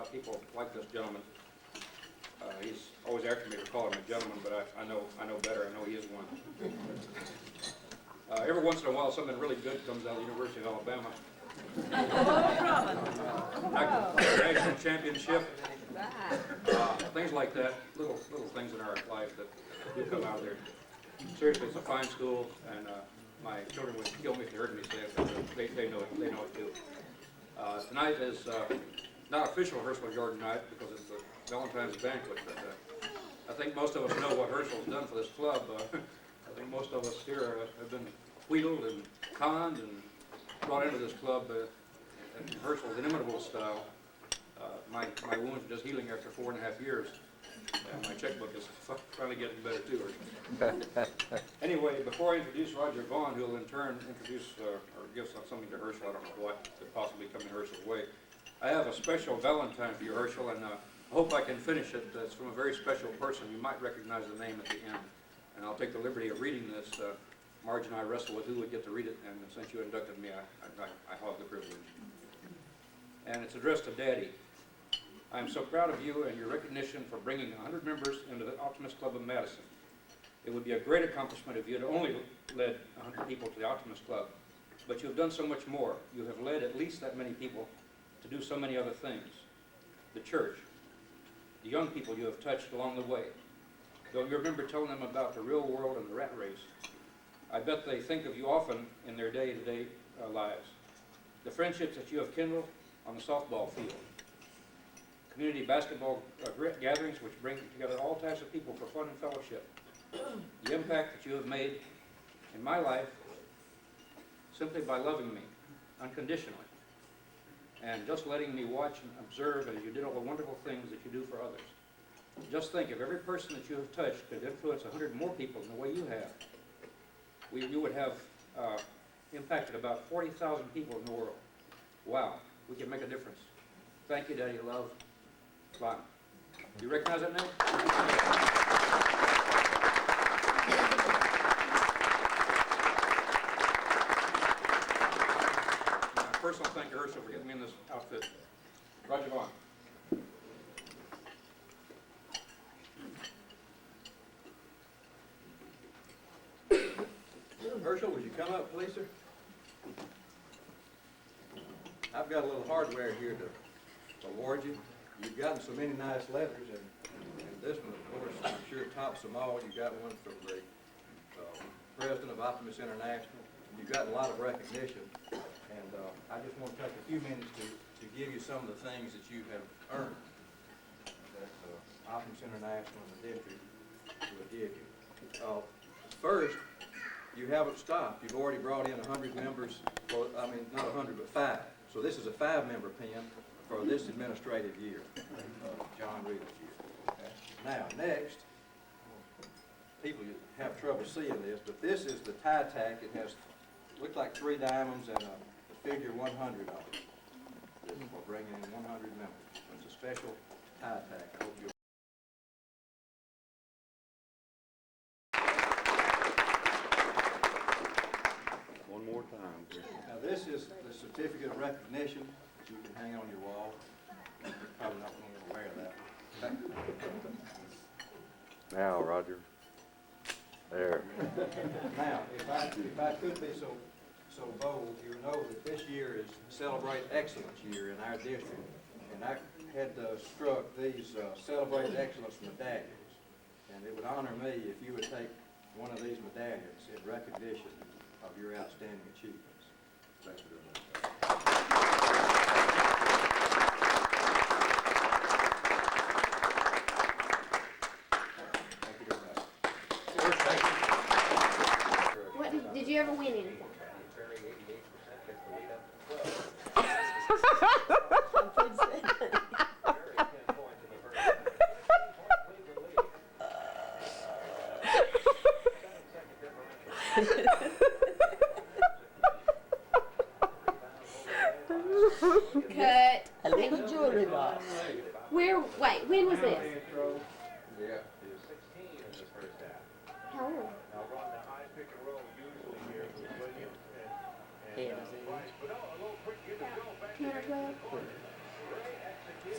about people like this gentleman. He's always after me to call him a gentleman, but I know better. I know he is one. Every once in a while, something really good comes out of the University of Alabama. National championship, things like that. Little things in our life that do come out there. Seriously, it's a fine school, and my children would kill me if they heard me say it, but they know it. They know it too. Tonight is not official Herschel Jordan night because it's the Valentine's banquet, but I think most of us know what Herschel's done for this club. I think most of us here have been wheedled and conned and brought into this club in Herschel's inimitable style. My wounds are just healing after 4.5 years, and my checkbook is finally getting better too. Anyway, before I introduce Roger Vaughn, who will in turn introduce or give something to Herschel, I don't know what could possibly come in Herschel's way, I have a special Valentine for you, Herschel, and I hope I can finish it. It's from a very special person. You might recognize the name at the end, and I'll take the liberty of reading this. Marge and I wrestled with who would get to read it, and since you inducted me, I hog the privilege. And it's addressed to Daddy. I am so proud of you and your recognition for bringing 100 members into the Optimist Club of Madison. It would be a great accomplishment if you had only led 100 people to the Optimist Club, but you have done so much more. You have led at least that many people to do so many other things. The church, the young people you have touched along the way. Though you remember telling them about the real world and the rat race, I bet they think of you often in their day-to-day lives. The friendships that you have kindled on the softball field. Community basketball gatherings which bring together all types of people for fun and fellowship. The impact that you have made in my life simply by loving me unconditionally and just letting me watch and observe as you did all the wonderful things that you do for others. Just think, if every person that you have touched could influence 100 more people in the way you have, you would have impacted about 40,000 people in the world. Wow, we can make a difference. Thank you, Daddy. Love. Lon. Do you recognize that name? My personal thank you, Herschel, for getting me in this outfit. Roger Vaughn. Herschel, would you come up, please, sir? I've got a little hardware here to award you. You've gotten so many nice letters, and this one, of course, I'm sure tops them all. You got one from the president of Optimist International. You've gotten a lot of recognition, and I just want to take a few minutes to give you some of the things that you have earned that Optimist International and the district will give you. First, you haven't stopped. You've already brought in 100 members, well, I mean, not 100, but 5. So this is a 5-member pen for this administrative year, John Reed's year. Now, next, people have trouble seeing this, but this is the tie tack. It has, looks like 3 diamonds and the figure 100 on it. This is for bringing in 100 members. It's a special tie tack. I hope you'll one more time. Now this is the certificate of recognition that you can hang on your wall. You're probably not going to wear that. Now, Roger. There. Now, if I could be so bold, you know that this year is Celebrate Excellence Year in our district, and I had struck these Celebrate Excellence medallions, and it would honor me if you would take one of these medallions in recognition of your outstanding achievements. Thank you very much. Thank you very much. What did you ever win anything? Cut. A little jewelry box. Where? Wait. When was this? Yeah. How old?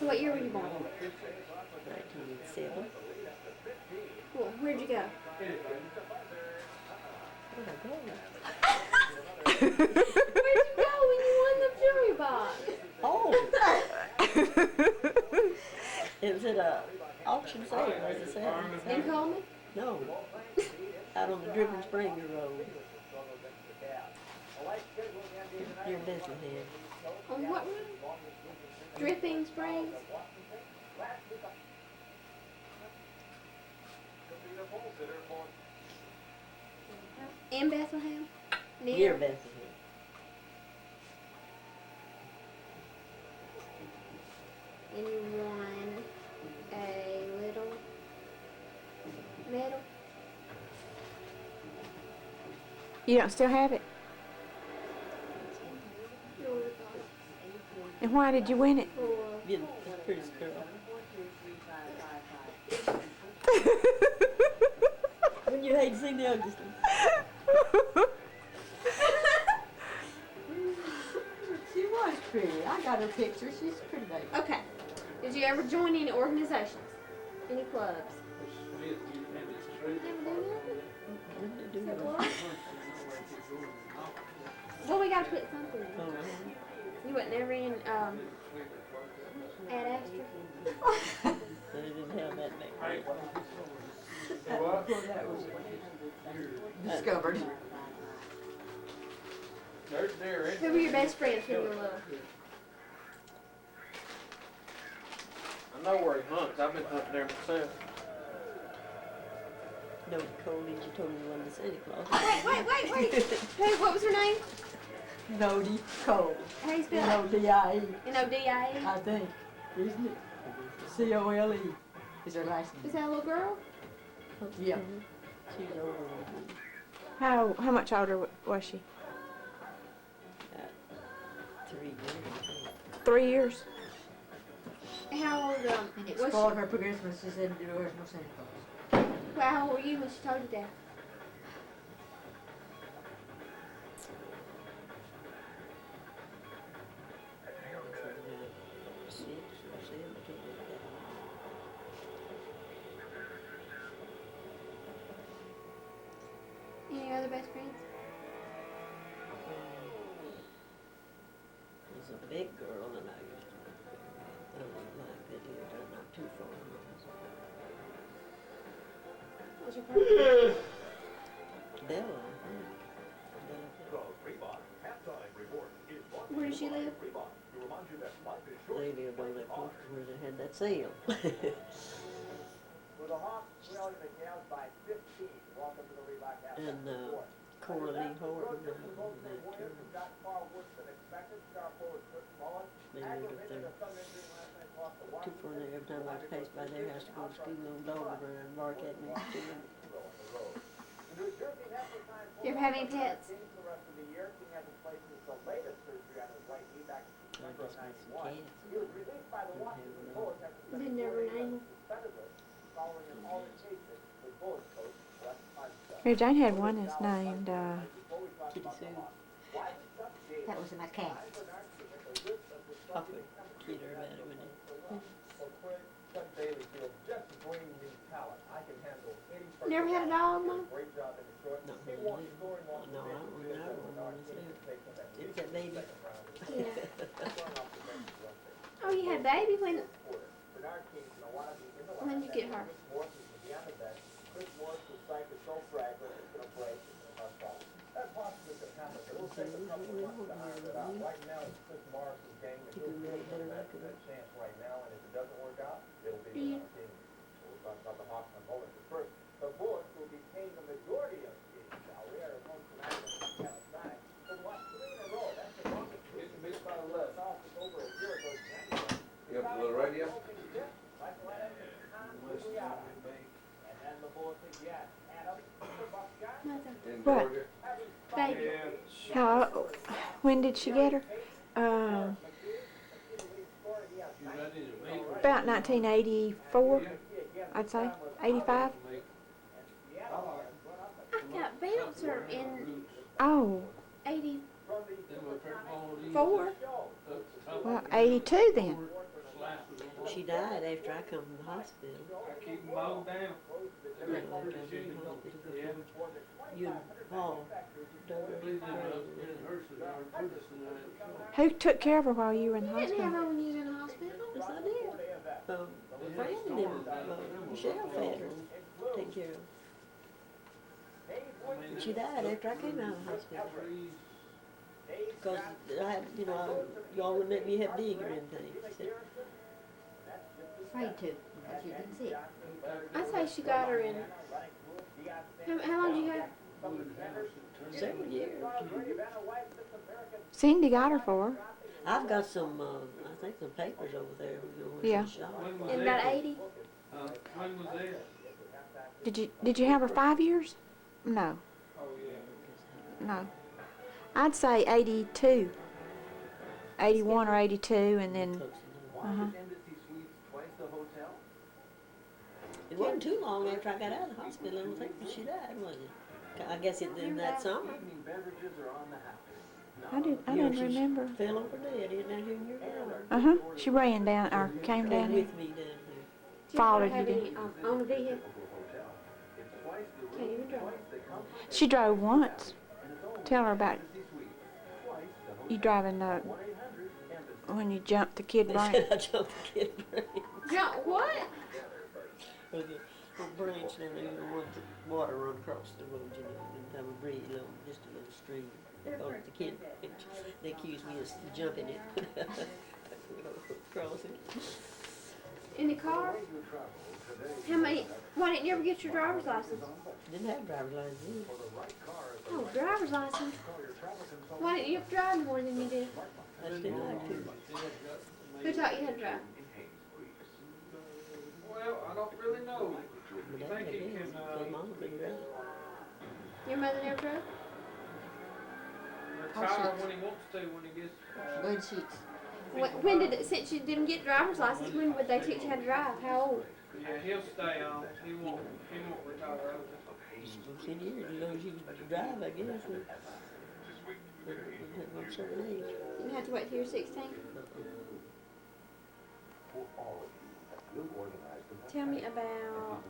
So what year were you born? 1987. Cool. Where'd you go? Where'd I go? Where'd you go when you won the jewelry box? Oh! It was at a auction sale, as I said. In Coleman? No. Out on the Driven Springer Road. Near Bethlehem. On what road? Dripping Springs? In Bethlehem? Near Bethlehem. And you won a little medal? You don't still have it? And why did you win it? Get the prettiest girl. When you hate to see the ugliest one. She was pretty. I got her picture. She's a pretty baby. Okay. Did you ever join any organizations? Any clubs? Never do nothing? Well, we gotta put something in. Oh, You wasn't ever in, Ad Astra? they didn't have that back then. Discovered. Who were your best friends when you were little? I know where he hunts. I've been hunting there myself. No, Cole, you told me you wanted to Santa Claus. Wait. Who, what was her name? Nodie Cole. How do you spell it? N-O-D-I-E, N-O-D-I-E? I think. Isn't it? C-O-L-E is her last Is name. that a little girl? Yeah. She's older than me. How much older was she? 3 years, I think. 3 years. How old, And it was spoiled she? her for Christmas. She said there was no Santa Claus. Well, how old were you when she told you that? Six or seven, something like that. Any other best friends? There's a big girl that I used to work with. I don't like that here, they're not too far from us. What's your first? Bella, I think. Where does she live? They lived on that corner where they had that sale. And Coralie Horton and that too. They lived up there. Too far there. Every time I pass by their house to go to school, little dog would run and bark at me too. You ever have any pets? I just had some cats. Didn't never name them. Mary Jane had one that's named, Kitty Sue. That was my cat. Papa would kid her about it, wouldn't he? Never had a dog, Mom? Not really. No, I don't remember one myself. It was that baby. Oh, you had a baby when you get her? Yeah. You have a little radio? In What? Georgia? Baby. how, when did she get her? About 1984, I'd say, 85. I got Bouncer in Oh, 84. well, 82 then. she died after I come from the hospital. I keep them mowed down. You know, after I was in the hospital. Yeah. You and Paul, Doug, Please Ray, in nurses are put us in that. Who took care of her while you were in the You didn't have hospital? her when you was in the hospital. yes, I did. Fran and them, Michelle fed her and take care of her. And she died after I came out of the hospital. Cause I had, you know, y'all wouldn't let me have dig or anything. She said, Afraid to, because you didn't see it. I say she got her in. How long did you have? several years. Cindy got her for her. I've got some, I think some papers over there. You know, when Yeah. she was shot. When was In that? about 80? When was that? Did you have her 5 years? No, Oh, yeah. no. I'd say 82, 81 or 82, and then, Close enough. uh-huh. It wasn't too long after I got out of the hospital, I don't think, when she died, was it? I guess it in that summer. I Yeah, didn't she remember. Fell over dead, isn't that who you're down? Uh-huh, she ran down, or came Came down here. with me down here. Did you Followed ever have you, any own a vehicle? Can't even drive. She drove once. Tell her about you driving when you jumped the kid They brain. said I jumped the kid brain. Jump what? There's a branch down there, you know, where the water run across the road, you know, and have a bridge, just a little stream. Oh, the kid, they accused me of jumping it. Crossing. In the car? Why didn't you ever get your driver's license? Didn't have driver's license then. Oh, driver's license. Why didn't you drive more than you did? I just didn't like to. Who taught you how to drive? Well, I don't really know. But You that think was it it. can, So Mama been driving. Your mother never drove? retire when he wants to, when he gets. Bed sheets. When did it, since you didn't get driver's license, when would they teach you how to drive? How old? Yeah, he'll stay on. He won't retire early. Well, 10 years, as long as you can drive, I guess. At a certain age. You didn't have to wait till you're 16? Tell me about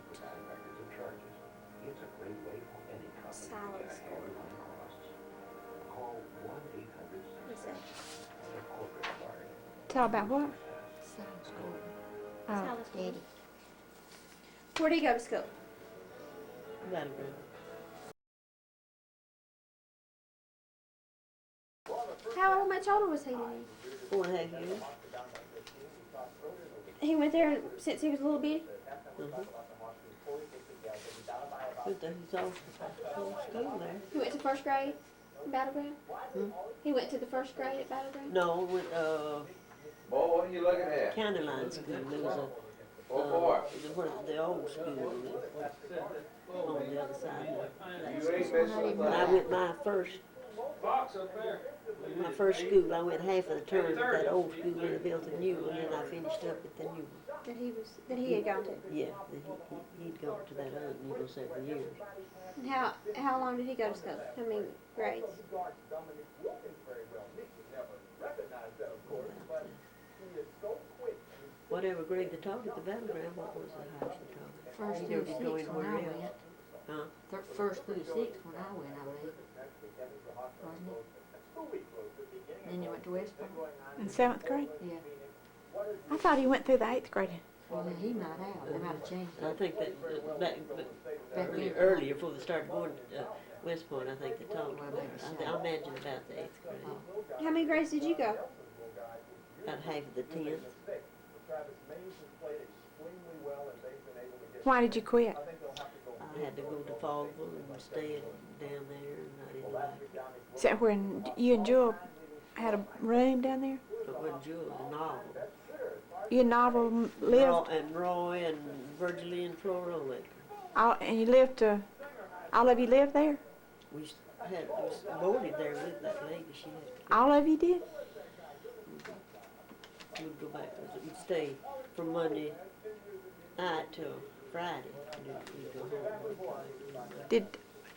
silent score. What's that? Tell about what? Sounds good. Oh, Silent score. Daddy. Where do you go to school? Battleground. How much older was he than you? 4.5 years. He went there since he was a little bitty? But he's off school there. He went to first grade in Battleground? Hmm? He went to the first grade at Battleground? No, went, Boy, what are you looking at? county line school. There was a, What for? where the old school on the other side. You ain't messing with When I that. went Box up there. my first school, I went half of the term at that old school when they built a new one, and then I finished up at the new one. That he had gone to? Yeah, then he'd gone to that other one, you know, several years. And how long did he go to school? How many grades? Whatever grade they taught at the Battleground, what was the highest they taught? First He through never did go six when I anywhere else. went. Huh? First through six when I went, I believe. Wasn't it? Then you went to West Point? in 7th grade? Yeah. I thought he went through the 8th grade. Well, then he might have. They might have changed I it. think that back earlier, before they started going to West Point, I think they taught. I imagine about the 8th grade, How many grades did you go? about half of the 10th. Why did you quit? I had to go to Fallville and stay down there, and I didn't like it. Is that when you and Jewel had a room down there? But when Jewel, the novel, You and Novel lived, and Roy and Virgilie and Flora Liquor. and you lived all of you lived there? We was boarded there with that lady. She had All of you did? we'd go back. We'd stay from Monday night till Friday. And then we'd go home.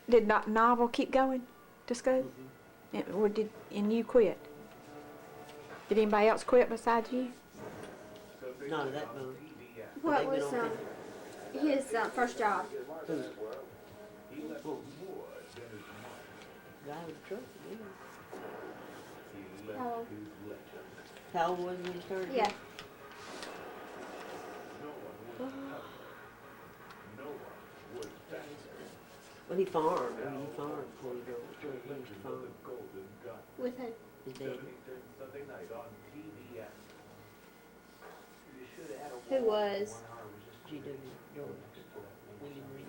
Did not Novel keep going to school? Or and you quit? Did anybody else quit besides you? Not at that moment. What They've been was on his first job? Who? Driving the truck, yeah. How old? How old was he when he started? Yeah. Well, he farmed. I mean, he farmed before he drove the truck. He used to farm. With who? His daddy. Who was? G.W. George. William Reed.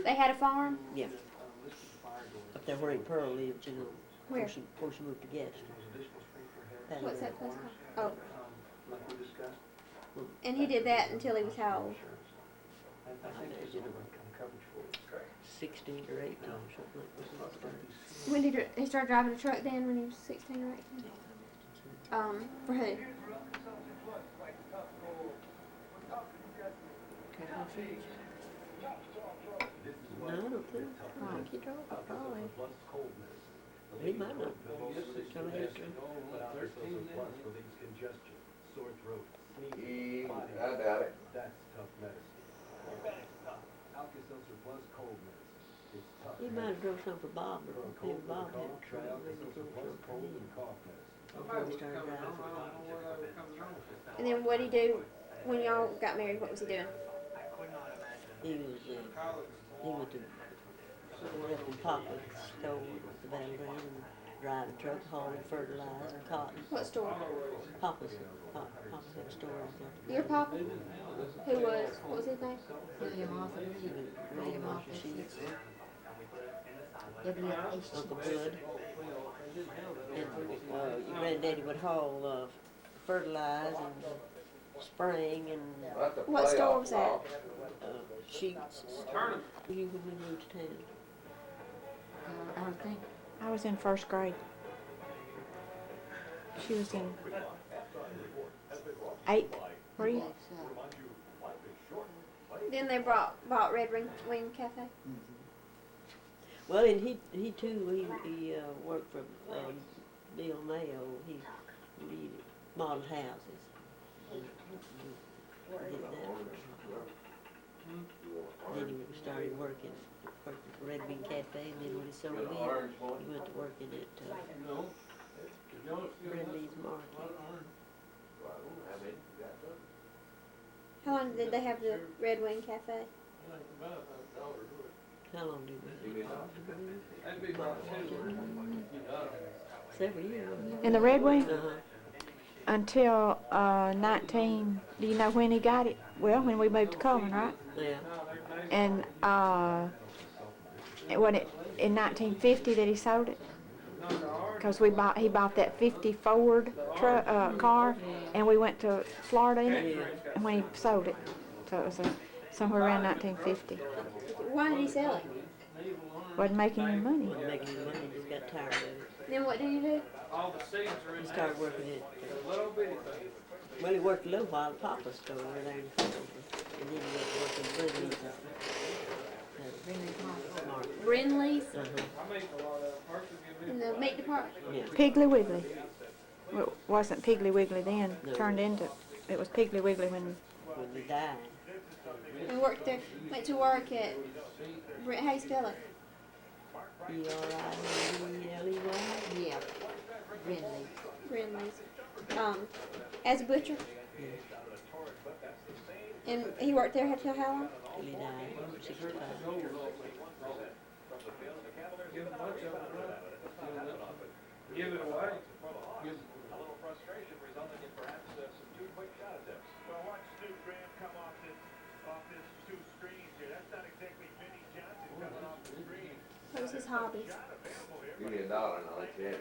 They had a farm? Yeah. Up there where Aunt Pearl lived, you know. Where? Before she moved to Gadsden. What's that place called? Oh. And he did that until he was how old? 16 or 18 or something like that. When did he start driving a truck then when he was 16 or 18? For who? No, I don't think. I think he drove it, probably. He might not. Tell me after. I doubt it. He might have drove some for Bob, but maybe Bob had a truck. Maybe he drove some for him. Before he started driving. And then what did he do when y'all got married? What was he doing? He went to work in Papa's store at the Battle Ground and drive a truck, hauling fertilizer and cotton. What store? Papa's had a store out there. Your papa? Who was? What was his name? William Arthur Reed. William Arthur Sheets, W.H. Uncle Bud. And your granddaddy would haul fertilize and spring and That's the What store playoff was that? ball. sheets. You when we moved to town. I don't think. I was in first grade. She was in eighth grade. Then they bought Red Wing Cafe. Well, and he too, he worked for Bill Mayo. He modeled houses. And did that. Then he started working for Red Wing Cafe, and then when he sold it, he went to working at Brindley's Market. How long did they have the Red Wing Cafe? How long did we Several years. In the Red Wing? Uh-huh. Until 19, do you know when he got it? Well, when we moved to Coleman, right? Yeah. And wasn't it in 1950 that he sold it? Because he bought that 50 Ford car, and we went to Florida in it, and when he sold it. So it was somewhere around 1950. Why did he sell it? Wasn't making any money. Wasn't making any money, just got tired of it. Then what did he do? All the seeds are in He there. started working at, Little bitty thing. well, he worked a little while at Papa's store there in Philadelphia, and then he went to work in Brindley's Market. Brindley's I Uh-huh. make a lot of parts give me. in the meat department. Yeah. Piggly Wiggly. Well, it wasn't Piggly Wiggly then. No. Turned into, it was Piggly Wiggly when, When he died. And worked there. Went to work at how you spell it? Brindley. Yeah. Brindley. Brindley's. As a butcher. Yeah. And he worked there until how long? Till he died, 65. Give a bunch of it. Give it away. Give What was his hobbies? Give me $1 and I'll let you in.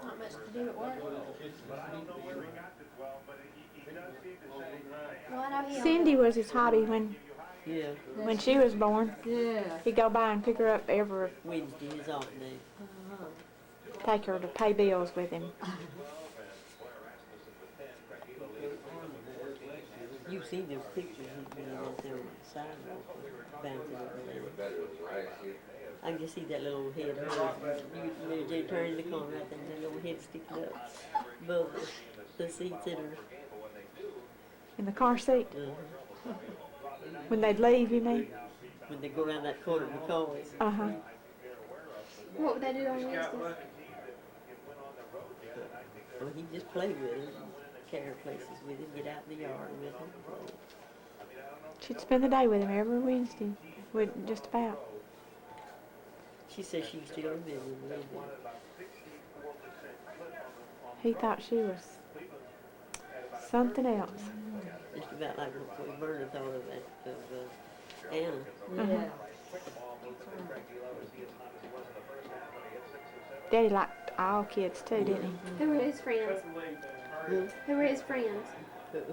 Not much to do at work. Well, I know he Cindy was his hobby Yeah. when she was born. Yeah. He'd go by and pick her up every, Wednesday, his off day. take her to pay bills with him. You've seen those pictures, you know, out there on the sidewalk, bouncing over It there. was better than last year. I can just see that little head of hers. Mary J turned the corner right there, and that little head sticking up above the seats in her. In the car seat, Uh-huh. when they'd leave, you mean? When they go around that corner in the cars. Uh-huh. What would they do on Wednesdays? Well, he just play with her, carry her places with him, get out in the yard with him. She'd spend the day with him every Wednesday, with just about. She says she still remembers him a little bit. He thought she was something else. Just about like what Verna thought of that, of Anna. Uh-huh. Yeah. Daddy liked all kids too, didn't he? Who were his friends? Who? Who were his friends?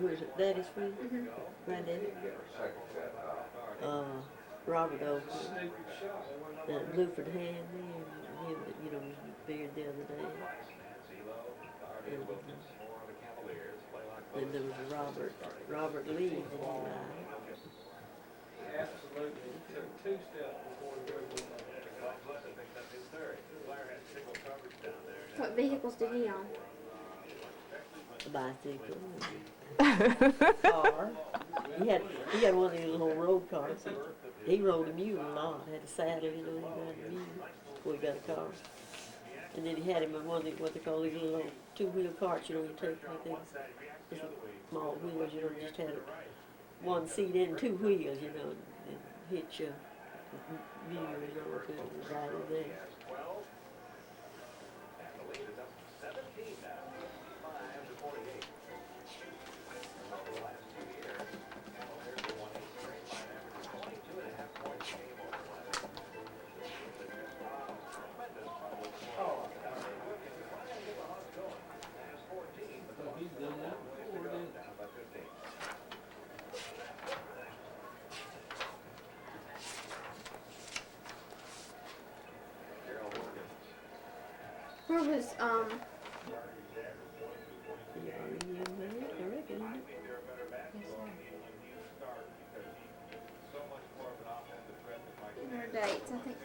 Who is it? Daddy's friend? Mhm. Granddaddy? Second set off. Robert Oakley, Blueford Hanley, and him that, you know, was buried the other day. And there was Robert Lee, and he died. Absolutely. It took 2 steps before we were What vehicles did he own? A bicycle, car. He had one of these little road cars. He rode a mule a lot. Had a saddle, you know, he rode a mule before he got a car. And then he had him in one of the, what they call these little 2-wheel carts, you know, you take like these small wheels, you know, just had one seat and 2 wheels, you know, and hitch a mule, you know, to the ride in there. Where was I reckon. her dates? I think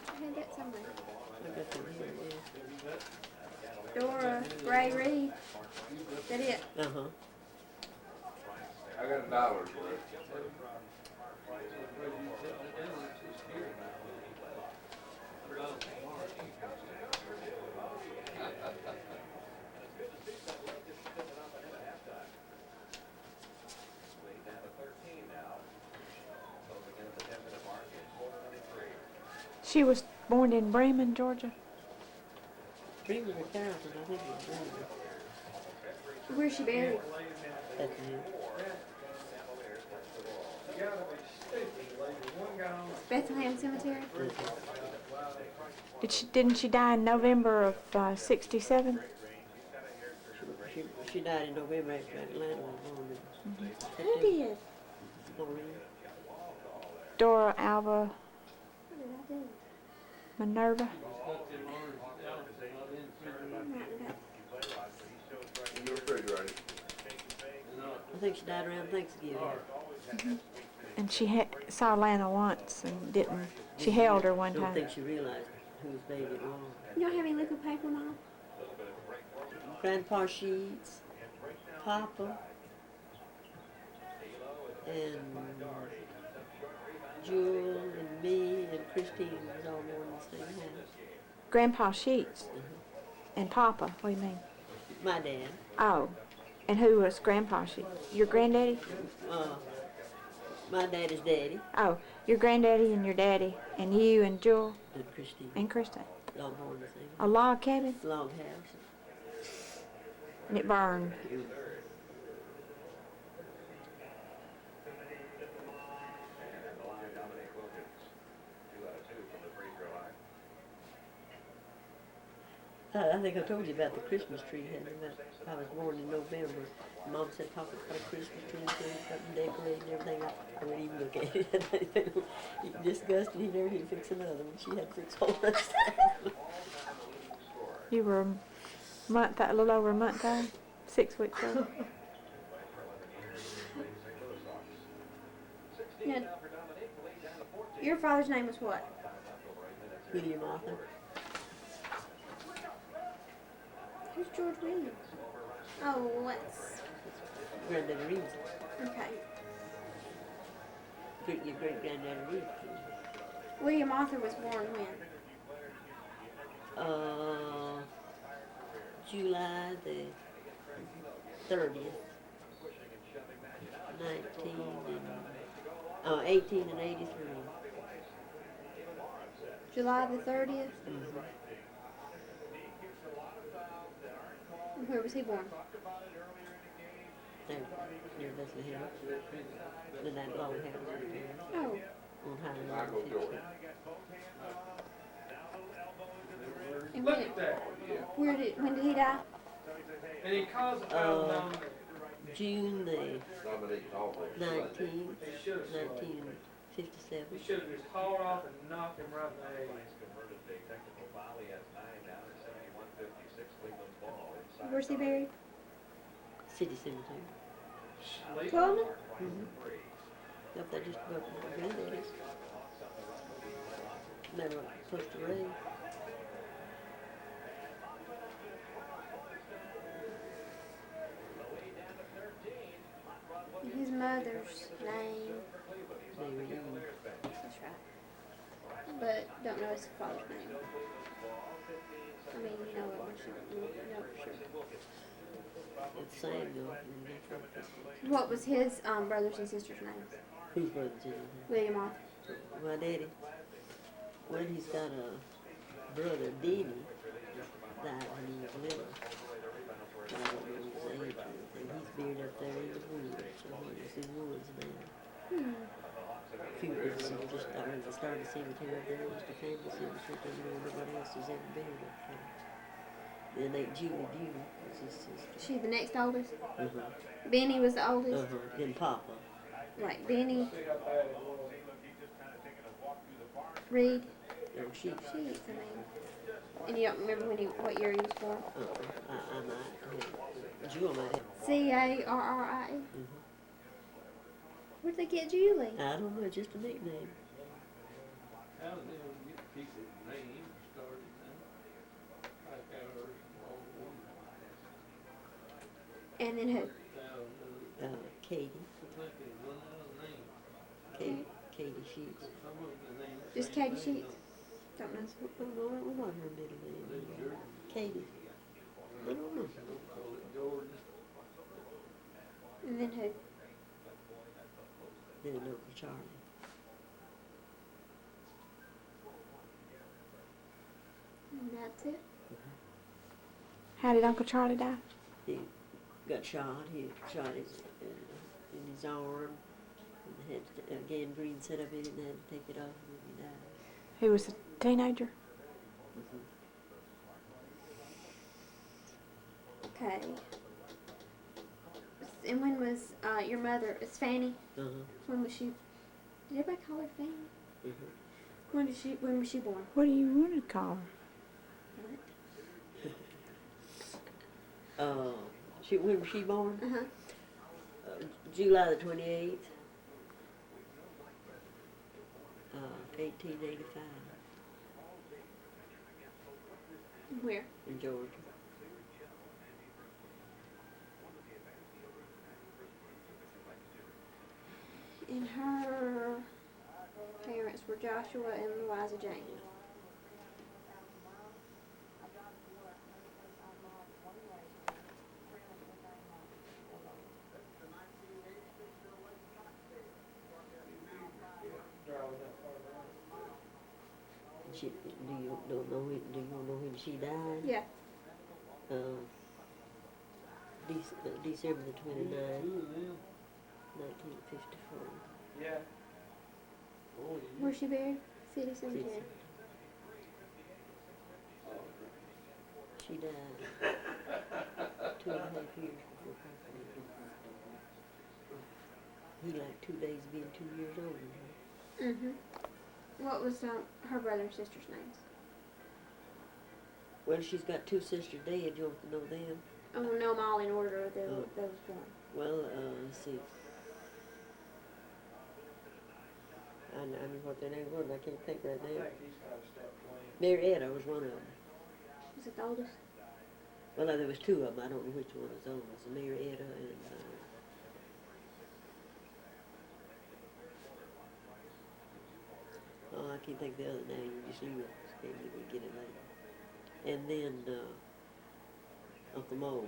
I had that somewhere. I got them here, yeah. Dora Gray Reed. Is that it? Uh-huh. I got $1 worth. She was born in Bremen, Georgia. Dreamer or Carrollton, I think it was Dreamer. Where's she buried? That's it. Bethlehem Cemetery. Didn't she die in November of '67? She died in November after Atlanta was born. Who did? Maureen. Dora Alva What did I do? Minerva. In your refrigerator. I think she died around Thanksgiving. And she saw Lana once and didn't. She held her one I don't time. think she realized whose baby it was. You don't have any liquid paper, Mom? Grandpa Sheets, Papa, and Jewel, and me, and Christine was all born in the same house. Grandpa Sheets and Papa. What do you mean? My dad, Oh, and who was Grandpa Sheets? Your granddaddy? my daddy's daddy, Oh, your granddaddy and your daddy, and you and Jewel and Christine, and Kristen. all born in the same A log cabin, log house. and it burned. I think I told you about the Christmas tree. I was born in November. Mom said, Papa's got a Christmas tree, got decorated and everything. I wouldn't even look at it. He disgusted, he never he'd fix another one. She had to fix all that stuff. You were a little over a month old, 6 weeks old. Now, your father's name was what? William Arthur. Who's George Williams? Oh, what's Granddaddy Reeves. okay. Your great granddaddy Reeves. William Arthur was born when? July the 30th, 1883. July the 30th. Mm-hmm. And where was he born? There, near Bethlehem. In that long house Oh, on Highland Michael 50. Jordan. and Look at that. when did he die? And he calls the fellow down there. June the Dominique always. 19th, He should have slid. 1957. We should have just hauled off and knocked him right in the head. Where's he buried? City Cemetery. Coleman? Mm-hmm. Up there just above my granddaddy's. They were close to Ray. His mother's name. They were young. That's right. But don't know his father's name. I mean, you know it for sure. You know for sure. It's Samuel. And that's what this was. What was his brothers and sisters' names? Whose brother did it? William Arthur. My daddy. Well, he's got a brother, Denny, died when he was little. I don't know his age or anything. He's buried up there in the woods. So he's in the woods now. Few just started cemetery up there. Just a family cemetery. Nobody else is ever buried up there. Then they Julie Beauty was his sister. She the next oldest. Uh-huh. Benny was the oldest. Uh-huh. Then Papa. Right, Benny. See how bad it was. Reed. No, she. Sheets, I mean. And you don't remember what year he was born? I might have. Jewel might have. Carrie. Mm-hmm. Where'd they get Julie? I don't know, just a nickname. How did they get people's names started then? Like I heard some old woman. And then who? Katie. Okay. Katie Sheets. Just Katie Sheets? Don't know. What was her middle name? Katie. I don't know. And then who? Then Uncle Charlie. And that's it. How did Uncle Charlie die? He got shot. He shot his in his arm. And had gangrene set up in it and had to take it off and then he died. He was a teenager. Okay. And when was your mother? It's Fanny. Uh-huh. When was she? Did everybody call her Fanny? Mm-hmm. When was she born? What do you want to call her? When was she born? Uh-huh. July the 28th. 1885 Where? in Georgia. And her parents were Joshua and Eliza Jane. Do you know when she died? Yeah. December the 29th, 1954. Yeah. Where's she buried? City Cemetery. She died 2.5 years before Papa. He like 2 days being 2 years older than her. Mm-hmm. What was her brother and sister's names? Well, she's got 2 sisters dead. You want to know them? I want to know them all in order of those born. Well, let's see. knew what their name was, I can't think right I now. think he's gotta stop playing. Marietta was one of them. Was it the oldest? Well, no, there was two of them, I don't know which one was oldest, Marietta and, oh, I can't think of the other name, you just leave it, can't even get it later. And then, Uncle Mose,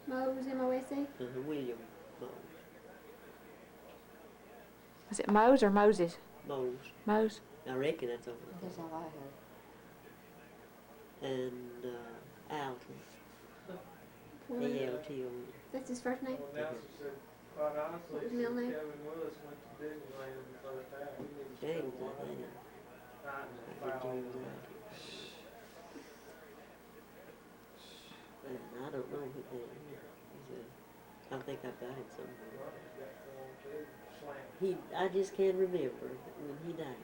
Mose, M-O-S-E? William Mose, Was it Mose or Moses? Mose, Mose? I reckon that's over That's all I heard. there. And, Alton, What? A-L-T-O-N. That's his first name? Well, Nelson said, quite honestly, What was since his middle name? Kevin Willis went to Disneyland the first time, he needs to James, spend I one think. night I in the think foul. James Alton. And I don't know who that is. I think I've got it somewhere. He's got one too, slam. I just can't remember when he died.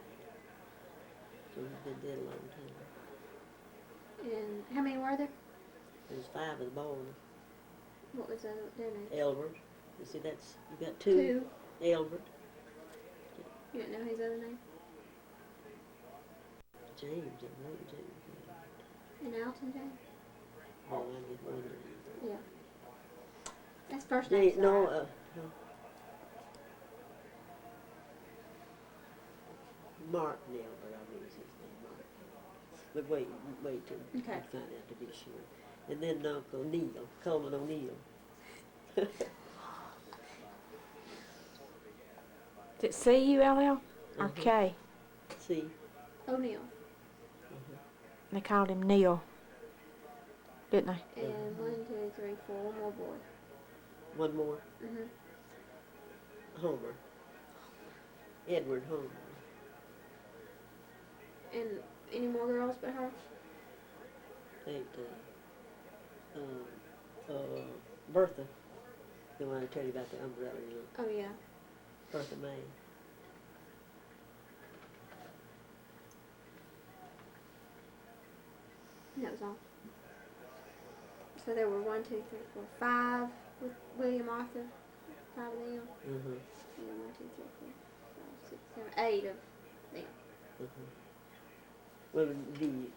So he's been dead a long time. And how many were there? There's 5 of the boys. What was their name? Elbert. You see, you got 2. Elbert. You didn't know his other name? James, I know James. And Alton James? Oh, I get one name. Yeah. That's first name. James, no, Martin Elbert, I think is his name, Martin. But wait till you Okay. find out to be sure. And then Uncle Neil, Coleman O'Neill. Is it C-U-L-L or Mhm. K? See, O'Neill. They called him Neil, didn't they? And 1, 2, 3, 4. One more boy. one more, Mm-hmm. Homer. Edward Homer. And any more girls but her? Ain't, Bertha. The one I tell you about the umbrella, you know, Oh, yeah. Bertha May. And that was all. So there were 1, 2, 3, 4, 5 with William Arthur. 5 of them. Mm-hmm, And 1, 2, 3, 4, 5, 6, 7, 8 of them. mm-hmm. Well, the 9,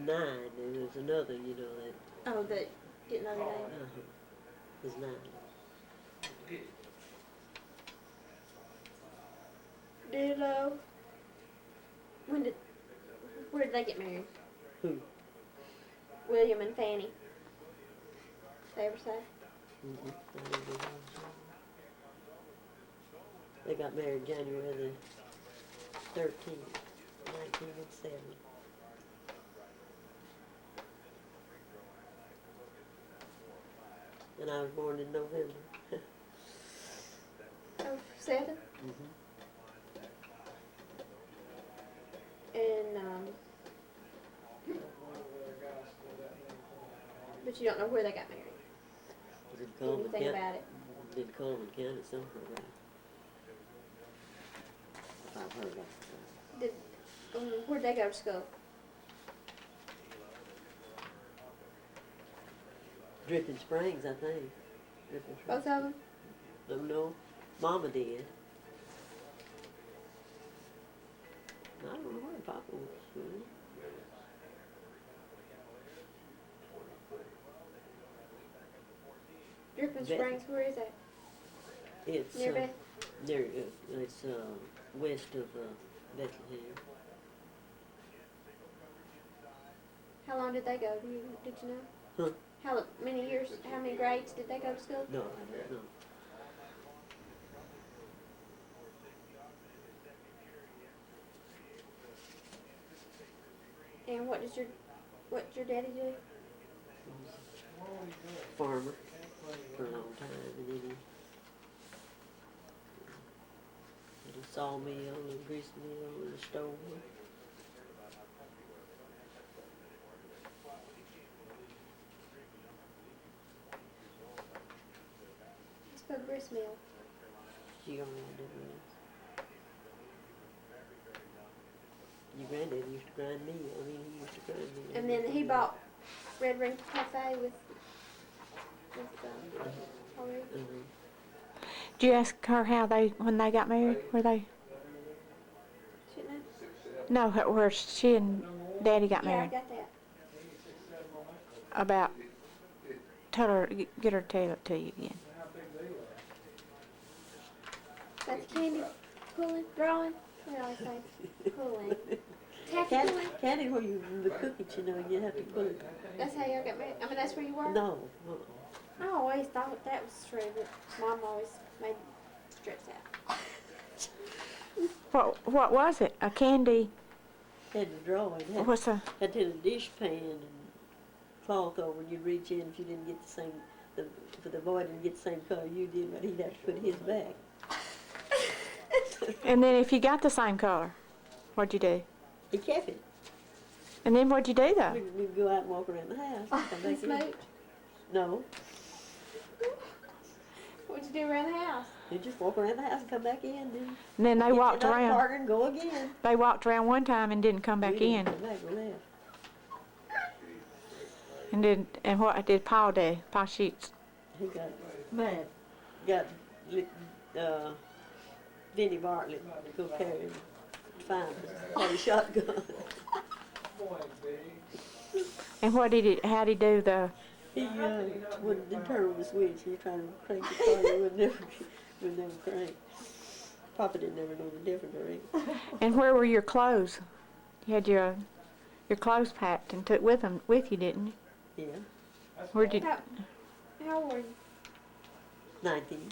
there was another, you know, that, Oh, that didn't know their name. was 9. Did where did they get married? Who? William and Fanny. They ever say? Mm-hmm. They got married January the 13th, 1907. And I was born in November. Oh, 7? Mm-hmm. And but you don't know where they got married. Did Coleman Anything County? about it? Did Coleman County somewhere, right? I've heard that. Did where'd they go to school? Dripping Springs, I think. Dripping Both Springs. of them? Don't know. Mama did. I don't know where Papa was. Dripping Beth- Springs, where is that? It's Near Beth? near. It's west of Bethlehem. How long did they go? Did you know? Huh? How many years, how many grades did they go to school? No, I don't know. And what's your daddy do? Farmer for a long time, and then he had a sawmill and grease mill and a stove mill. It's for grist mill. She don't know what that is. Your granddad used to grind meal. I mean, he used to grind meal. And then he bought Red Ring Cafe with Holly. Mhm. Did you ask her how when they got married? Were they? No, where she and Daddy got Yeah, I married. got that. About, tell her, get her to tell it to you again. That's candy pulling, drawing. What do I say? Pulling. Taffy Candy, pulling. candy where you, the cookies, you know, you have to put it. That's how y'all got married. I mean, that's where you were. No, I always thought that was true, but Mom always made strips out. What was it? A candy, had to draw it. what's a, Had to have a dish pan and cloth over, and you'd reach in if you didn't get the same, if the boy didn't get the same color you did, but he'd have to put his back. and then if you got the same color, what'd you do? He kept it. And then what'd you do though? We'd go out and walk around the house. And come And back in. smooch. No, What'd you do around the house? you just walk around the house and come back in. And then they get walked in another around. partner and go again. They walked around one time and didn't come back We didn't in. come back, we left. And what did Paul do? Paul Sheets. He got mad. Got Vinnie Bartlett to go carry him. Find had a shotgun. And what did he? How did he do the? He wouldn't turn on the switch. He was trying to crank the car. He would never crank. Papa didn't ever know the difference, or anything. And where were your clothes? You had your clothes packed and took with you, didn't you? Yeah, Where did? How old were you? 19.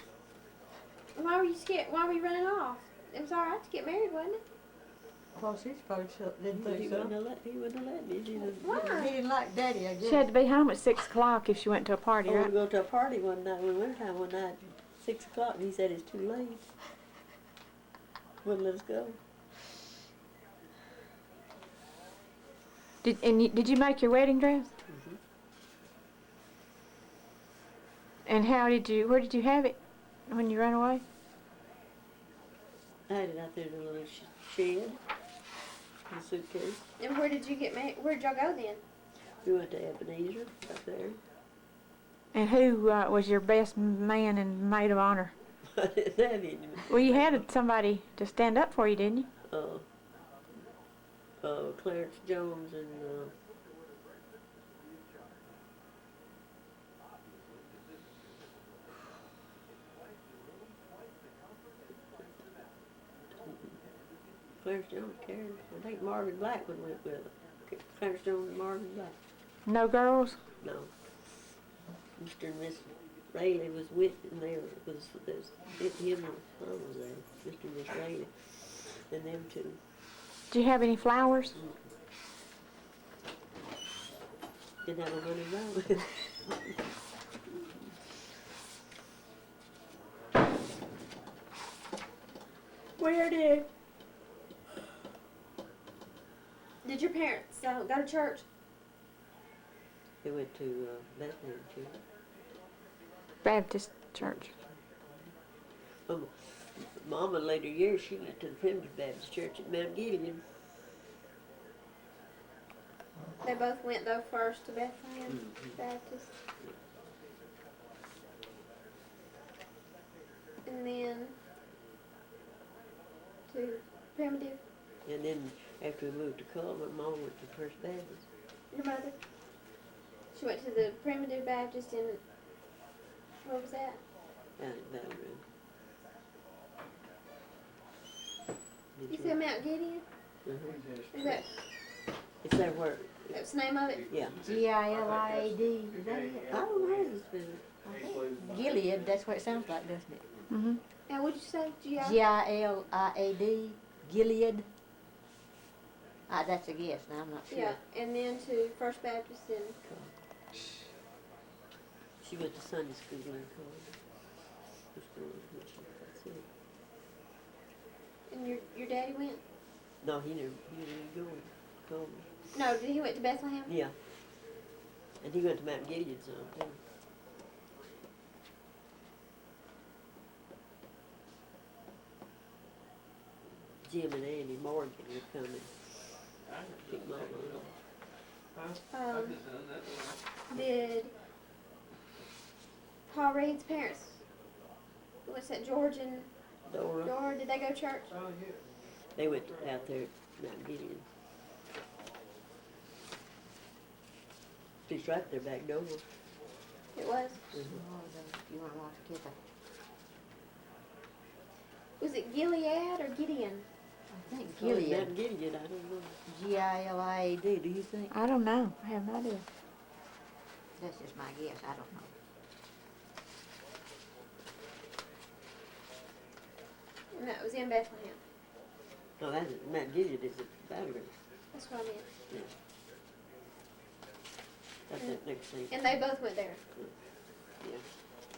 Why were you scared? Why were you running off? It was alright to get married, wasn't it? Well, she's probably didn't But he think so. wouldn't have let me. He didn't. Why? He didn't like Daddy, I guess. She had to be home at 6 o'clock if she went to a party, I wanted right? to go to a party one night, wintertime one night, 6 o'clock, and he said it's too late. Wouldn't let us go. Did you make your wedding dress? Mhm. And where did you have it when you ran away? I had it out there in a little shed, in a suitcase. And where did you get married? Where'd y'all go then? We went to Ebenezer, up there. And who was your best man and maid of honor? I didn't have any. Well, you had somebody to stand up for you, didn't you? Clarence Jones and, Clarence Jones carried. I think Marvin Blackwood went with her. Clarence Jones and Marvin Black. No girls? No. Mr. and Miss Rayleigh was with, and there was him and son was there. Mr. and Miss Rayleigh, and them two. Did you have any flowers? Didn't have no money around. Where did your parents go to church? They went to Bethlehem Church. Baptist church. Mama later years she went to the Primitive Baptist Church at Mount Gilead. They both went though first to Bethlehem Baptist. And then to Primitive. And then after we moved to Coleman, Mama went to First Baptist. Your mother? She went to the Primitive Baptist in, what was that? Down at Valley Road. You said Mount Gideon? Is that, Is that where? that's the name of it? Yeah. Gilead, is that it? I don't know. It's been, Gilead, that's what it sounds like, doesn't it? Mm-hmm. Now, what'd you say? Gilead, Gilead. That's a guess, now I'm not sure. Yeah, and then to First Baptist in, she went to Sunday school in Coleman. That's it. and your daddy went? No, he didn't go to Coleman. No, did he went to Bethlehem? Yeah. And he went to Mount Gilead some too. Jim and Andy Morgan were coming. Pick Mama up. Did Paul Reed's parents, what's that, George and Dora. Dora, did they go to church? They went out there, Mount Gideon. It's right there back door. It was. You wanna watch together? Was it Gilead or Gideon? I think Oh, Gilead. Mount Gideon, I don't know. Gilead, do you think? I don't know. I have no idea. That's just my guess, I don't know. And that was in Bethlehem. No, that's Mount Gilead is at Battleground. That's what I meant. That's that next thing. And they both went there. Yeah.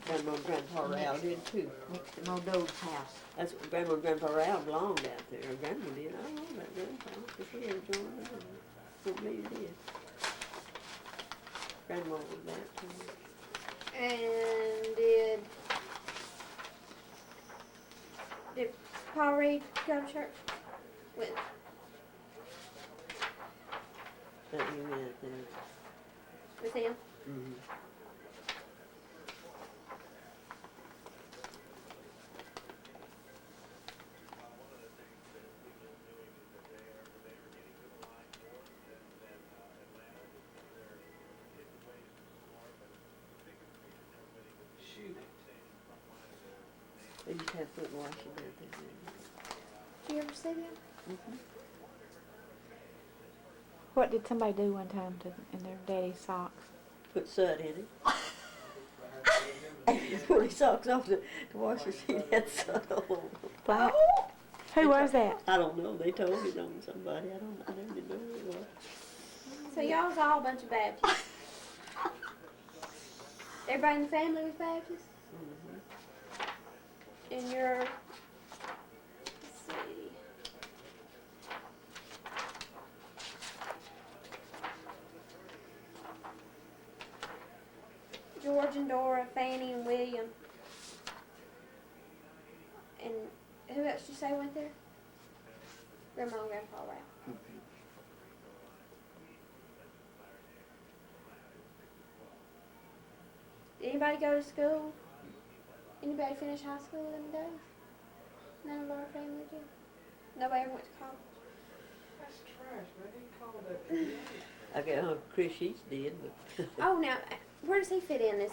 Grandma and Grandpa Rao did too. Next to Modo's house. That's what Grandma and Grandpa Rao belonged out there. Or Grandma did. I don't know about Grandpa. If he ever joined us. Don't believe he did. Grandma was baptized. And did Paul Reed go to church? With That you went out there. with him? Mm-hmm. Shoot. They used to have foot washing out there. Did you ever see them? Mm-hmm. What did somebody do one time to in their daddy's socks? Put soot in it. He pulled his socks off to wash his feet. He had soot all over. Black? Who was that? I don't know. They told me on somebody. I never did know who it was. So y'all was all a bunch of Baptists. Everybody in the family was Baptist? Mm-hmm. And you're, let's see. George and Dora, Fanny and William. And who else did you say went there? Grandma and Grandpa Rao. Did anybody go to school? Anybody finish high school in the days? None of our family did. Nobody ever went to college. That's trash, man. He called that. Okay, Chris Sheets did, but Oh, now, where does he fit in this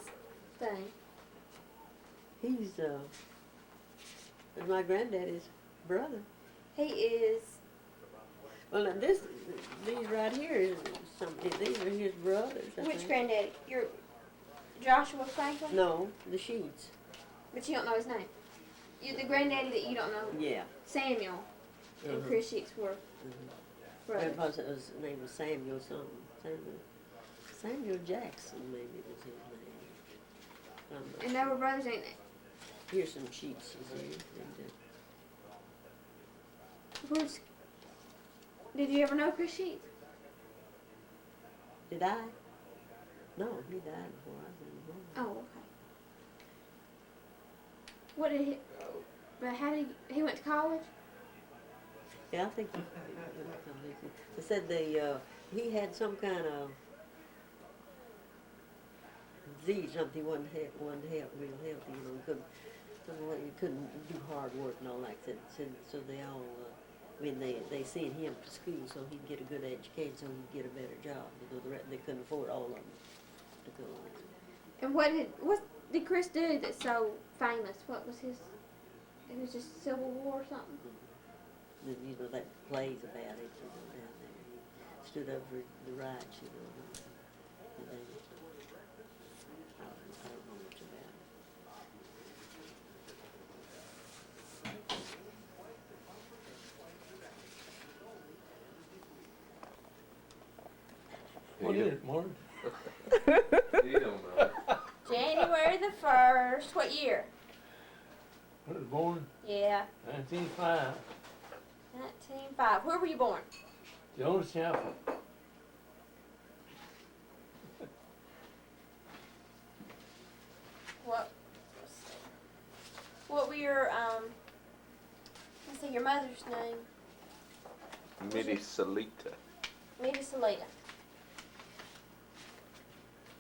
thing? he's my granddaddy's brother. He is, Well, now these right here is something. These are his brothers. I which think. granddaddy? Your Joshua Franklin? No, the Sheets. But you don't know his name. You, the granddaddy that you don't know, Yeah. Samuel and Mhm. Chris Sheets were brothers. Grandpa's his name was Samuel something. Samuel Jackson, maybe was his name. I'm not And they were brothers, ain't they? Here's some sheets, you see. Who's, did you ever know Chris Sheets? Did I? No, he died before I was born. Oh, okay. What did he, but how did he went to college? Yeah, I think they said he had some kind of disease, something he wasn't real healthy, you know, he couldn't do hard work and all like that. So they all, they sent him to school so he'd get a good education, so he'd get a better job, because they couldn't afford all of them to go on. And what did Chris do that's so famous? What was his, it was just Civil War or something? Then, you know, that plays about it, you know, down there. He stood up for the rights, you know. And then, I don't know much about it. What is it, Martin? You don't know. January the 1st. What year? I was born Yeah, 1905, 1905. Where were you born? Jones Chapel. What were your let's see, your mother's name? Mitty Salita. Mita Salita.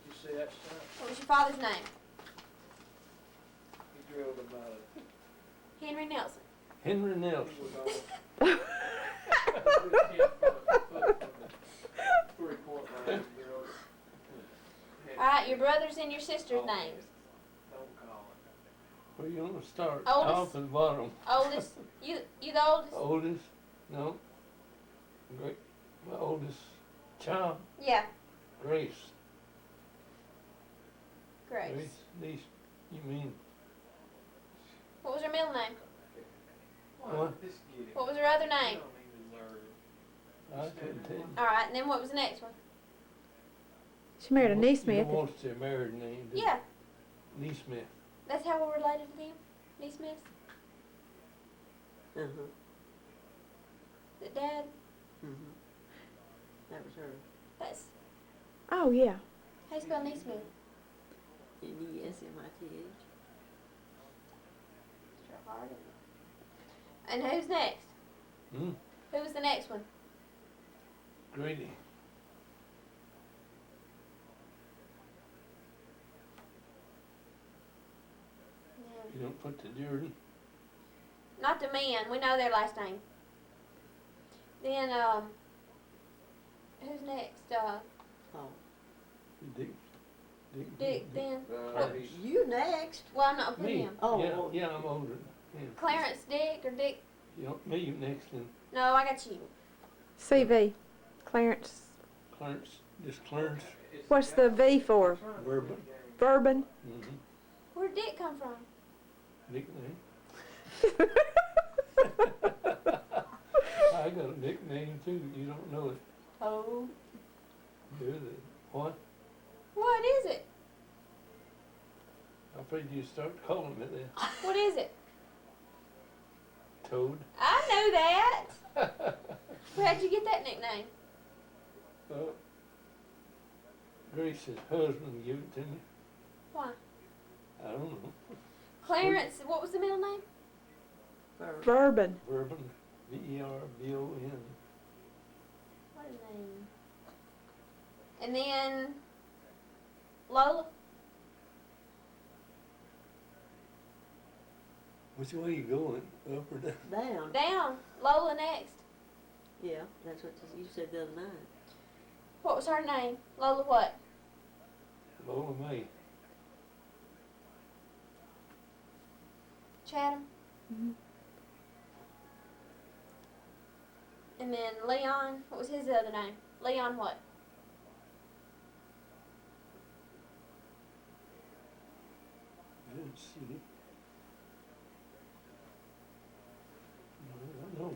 You see that stuff? What was your father's name? He drilled about Henry Nelson. Henry Nelson. He was all and your sister's names. Where you wanna start? Oldest. Top and bottom. Oldest, you the oldest? Oldest, no. Great, my oldest child, Yeah, Grace. Grace. Niece, you mean, What was her middle name? what? What was her other name? I couldn't tell you. Alright, and then what was the next one? She married a You Neesmith. don't want their married name, do you? Yeah, Neesmith. that's how we're related to them? Neesmiths? Uh-huh, The dad? that was her. That's, Oh, yeah. how you spell Neesmith? Nesmith. Sure hard, isn't it? And who's next? Hmm, Who was the next one? Grady. You don't put the Jordan. Not the men, we know their last name. Then, who's next? Oh, Dick. Dick, then, you next. well, I'm not putting Me. him. Oh, Yeah, oh. yeah, I'm older. Yeah. Clarence Dick or Dick? You know, me next and No, I got you. CV. Clarence. Clarence, just Clarence What's the V for? Bourbon. Bourbon? Mm-hmm. Where'd Dick come from? Nickname. I got a nickname too, you don't know it. Oh. Do they? What? What is it? I'm afraid you start calling me that. What is it? Toad. I know that. Where'd you get that nickname? Grace's husband gave it to me. Why? I don't know. Clarence, what was the middle name? Bourbon. Bourbon. V-E-R-B-O-N. What a name. And then Lola? Which way you going? Up or down? Down. Down. Lola next. Yeah, that's what you said the other night. What was her name? Lola what? Lola May. Chatham? Mhm. And then Leon, what was his other name? Leon what? Let's see. I don't know.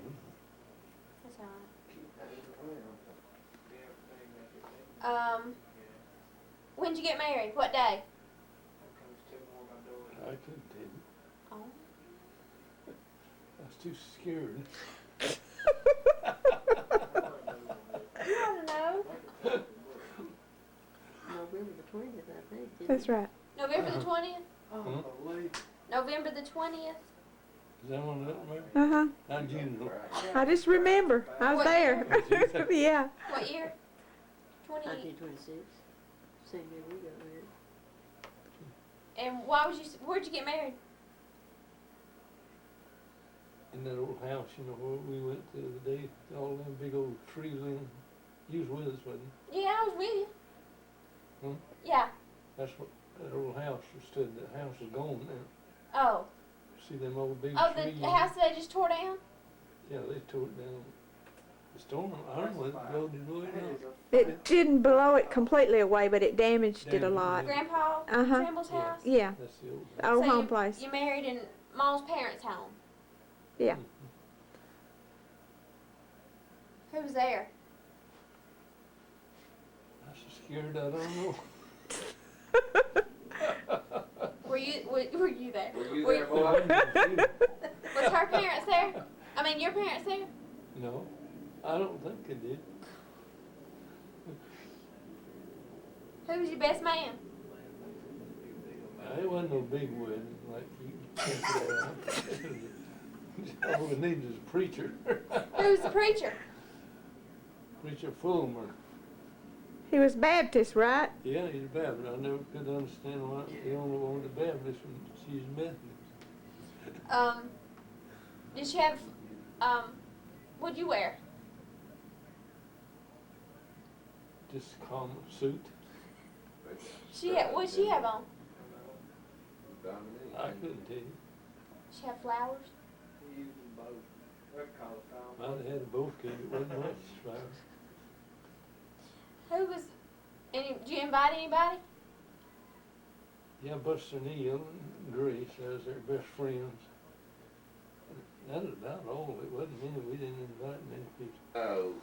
That's alright. When'd you get married? What day? I couldn't tell you. Oh. I was too scared. I don't know. November the 20th, I think. didn't That's it? right. November the 20th? Huh? November the 20th? Is that one that remember? Uh-huh. How'd you know? I just remember. I was What there. Yeah. What year? 20. 1926. Same year we got married. And where'd you get married? In that old house, you know, where we went the other day, all them big old trees in. You was with us, wasn't you? Yeah, I was with you. Hmm? Yeah. That's what, that old house stood, that house is gone now. Oh. See them old big Oh, trees? the house that they just tore down? Yeah, they tore it down. The storm, I don't know, it blowed it away now. It didn't blow it completely away, but it damaged it a Damaged it, lot. Grandpa Uh-huh. Tramble's Yeah. house? Yeah. That's the old The old So home you- place. You married in Mom's parents' home. Yeah. Who was there? I was so scared, I don't know. Were you there? Were you Were there, you- boy? Was her parents there? I mean, your parents there? No, I don't think it did. Who was your best man? It wasn't no big wedding, like you think that. All we needed is a preacher. Who was the preacher? Preacher Fulmer. He was Baptist, right? Yeah, he's a Baptist. I never could understand why he only wanted a Baptist when she's Methodist. Did she have, what'd you wear? Just a common suit. What'd she have on? I couldn't tell you. She had flowers? He used them both. Might have had both, cause it wasn't much, right? Who was, did you invite anybody? Yeah, Buster Neal and Grace, as their best friends. That was about all. It wasn't many. We didn't invite many people. Oh,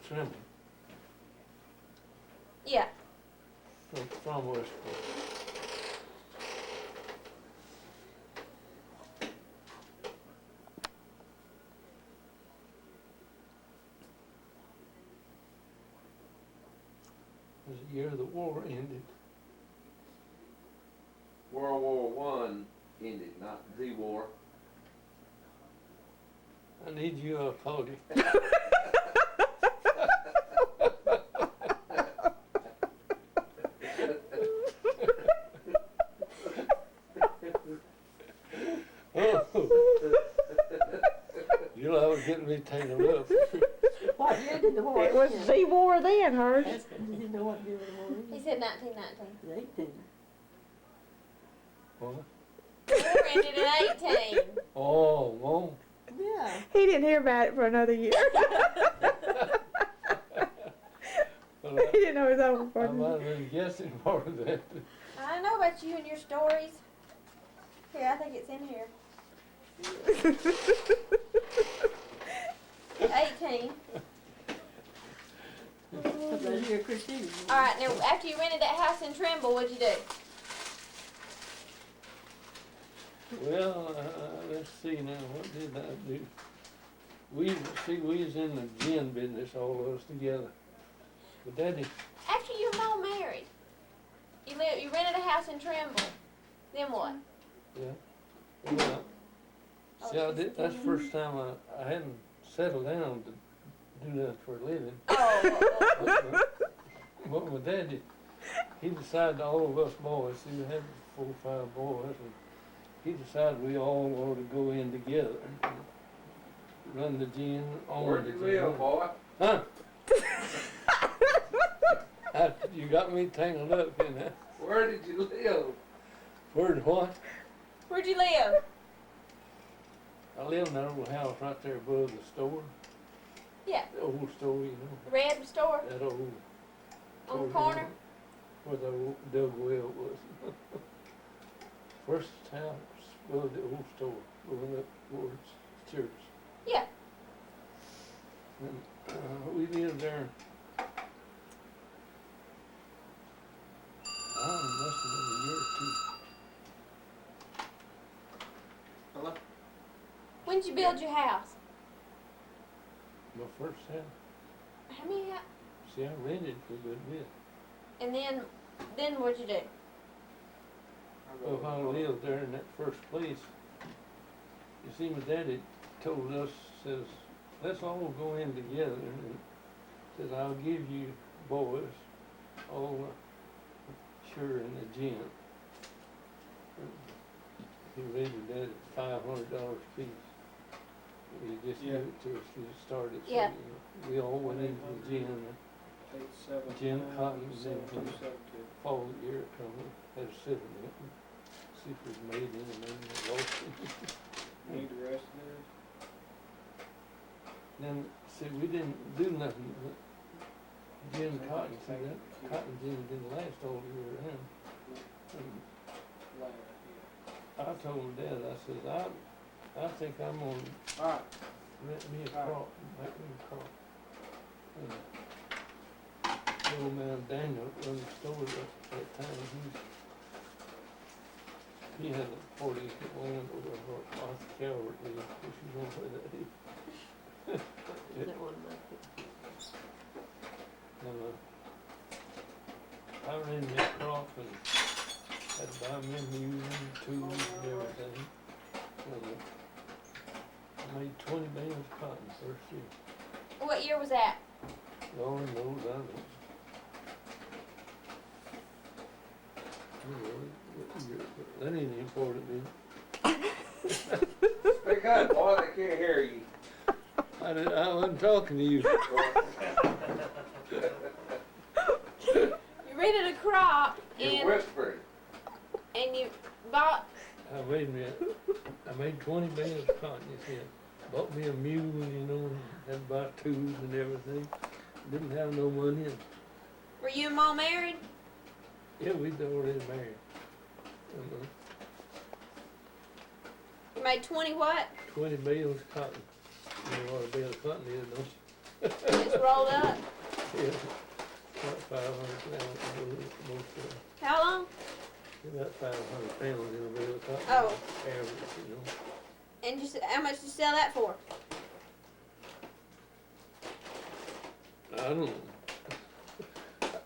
Trimble Yeah. from Westport. It was the year the war ended. World War One ended, not the war. I need you a podium. You know, I was getting me tangled up. What year did the war It was end? the war then, hers. Did you know what year the war He ended? said 1919. 18. What? The war ended in 18. Oh, well. Yeah. He didn't hear about it for another year. Well, He didn't know it was over I for might have been guessing part of that. I don't know about you and your stories. Here, I think it's in here. 18. About here, Christine. All right, now after you rented that house in Trimble, what'd you do? Well, let's see now, what did I do? We was in the gin business, all of us together. But Daddy, After you were all married, you rented a house in Trimble. Then what? well, see, that's the first time I hadn't settled down to do that for a living. Oh, But my daddy, he decided all of us boys, he had 4 or 5 boys, and he decided we all ought to go in together and run the gin, own Where'd the you gin. live, boy? Huh? You got me tangled up in that. Where did you live? Word what? where'd you live? I live in that old house right there above the store. Yeah. The old store, you know, Red store that old. on the store corner. Where the old Doug Well was. First house above the old store, going up towards church. Yeah. And we lived there. I don't know, must have been a year or two. Hello? When'd you build your house? My first house. How many? See, I rented for a good bit. And then what'd you do? Well, if I lived there in that first place, you see, my daddy told us, says, let's all go in together, and says, I'll give you boys all the sure in the gin. He rated that at $500 a piece. He just gave it to us, we started, so, Yeah. we all went into the gin, gin cotton, then for the fall year it come, had a sip in it, and see if it was made in and then roasted. Need the rest of this? Then, see, we didn't do nothing but gin cotton, see, that cotton gin didn't last all year round. And I told Dad, I says, I think I'm gonna Alright. rent me a crop, make me a crop. And the old man Daniel run the store at that time, he had a 40-acre land over at Arthur Calvert, if you know where that is. That one back there. And, I ran that crop and had to buy me a mule and tools and everything. And, I made 20 bales of cotton first year. What year was that? Lord knows I don't. That ain't important to me. Speak up, boy, they can't hear you. I wasn't talking to you. You rented a crop You're and whispering. you bought. Wait a minute, I made 20 bales of cotton, you said. Bought me a mule, you know, and had to buy tools and everything. Didn't have no money, and Were you and Mom married? yeah, we'd already married. And, You made 20 what? 20 bales of cotton. You know what a bale of cotton is, don't It's rolled up. you? Yeah, about 500 pounds, most of them. How long? About 500 pounds in a bale of cotton. Oh. Average, you know. And how much did you sell that for? I don't know.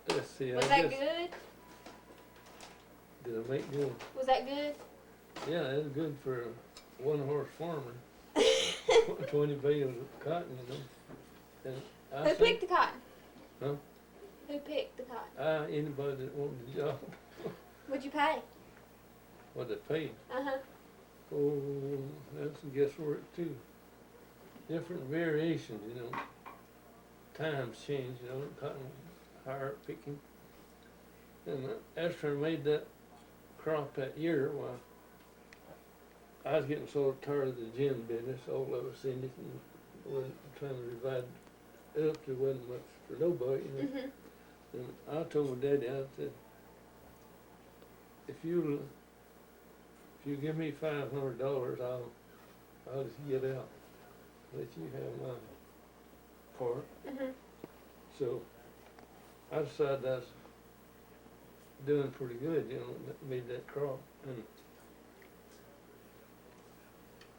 Let's see, Was I that guess, good? did I make good? Was that good? Yeah, it was good for a one-horse farmer. 20 bales of cotton, you know. And I Who think, picked the cotton? Huh? Who picked the cotton? Anybody that wanted the job, What'd you pay? what they paid. Uh-huh. Oh, that's guesswork too. Different variations, you know. Times change, you know, cotton higher picking. And after I made that crop that year, well, I was getting so tired of the gin business, all of us in it, and wasn't trying to divide it up. There wasn't much for nobody, you know. Mhm. And I told my daddy, I said, if you give me $500, I'll just get out, let you have my part. Mhm. So I decided I was doing pretty good, you know, made that crop. And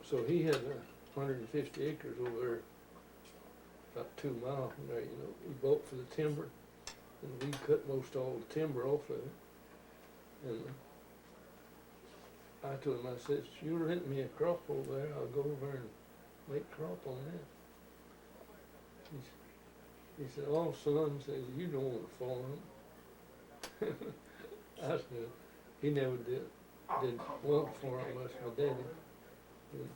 so he had 150 acres over there, about 2 miles from there, you know. He bought for the timber, and we cut most all the timber off of it. And I told him, I said, if you rent me a crop over there, I'll go over and make crop on that. He said, oh, son, says, you don't want to farm. I said, he never did want to farm much, my daddy. And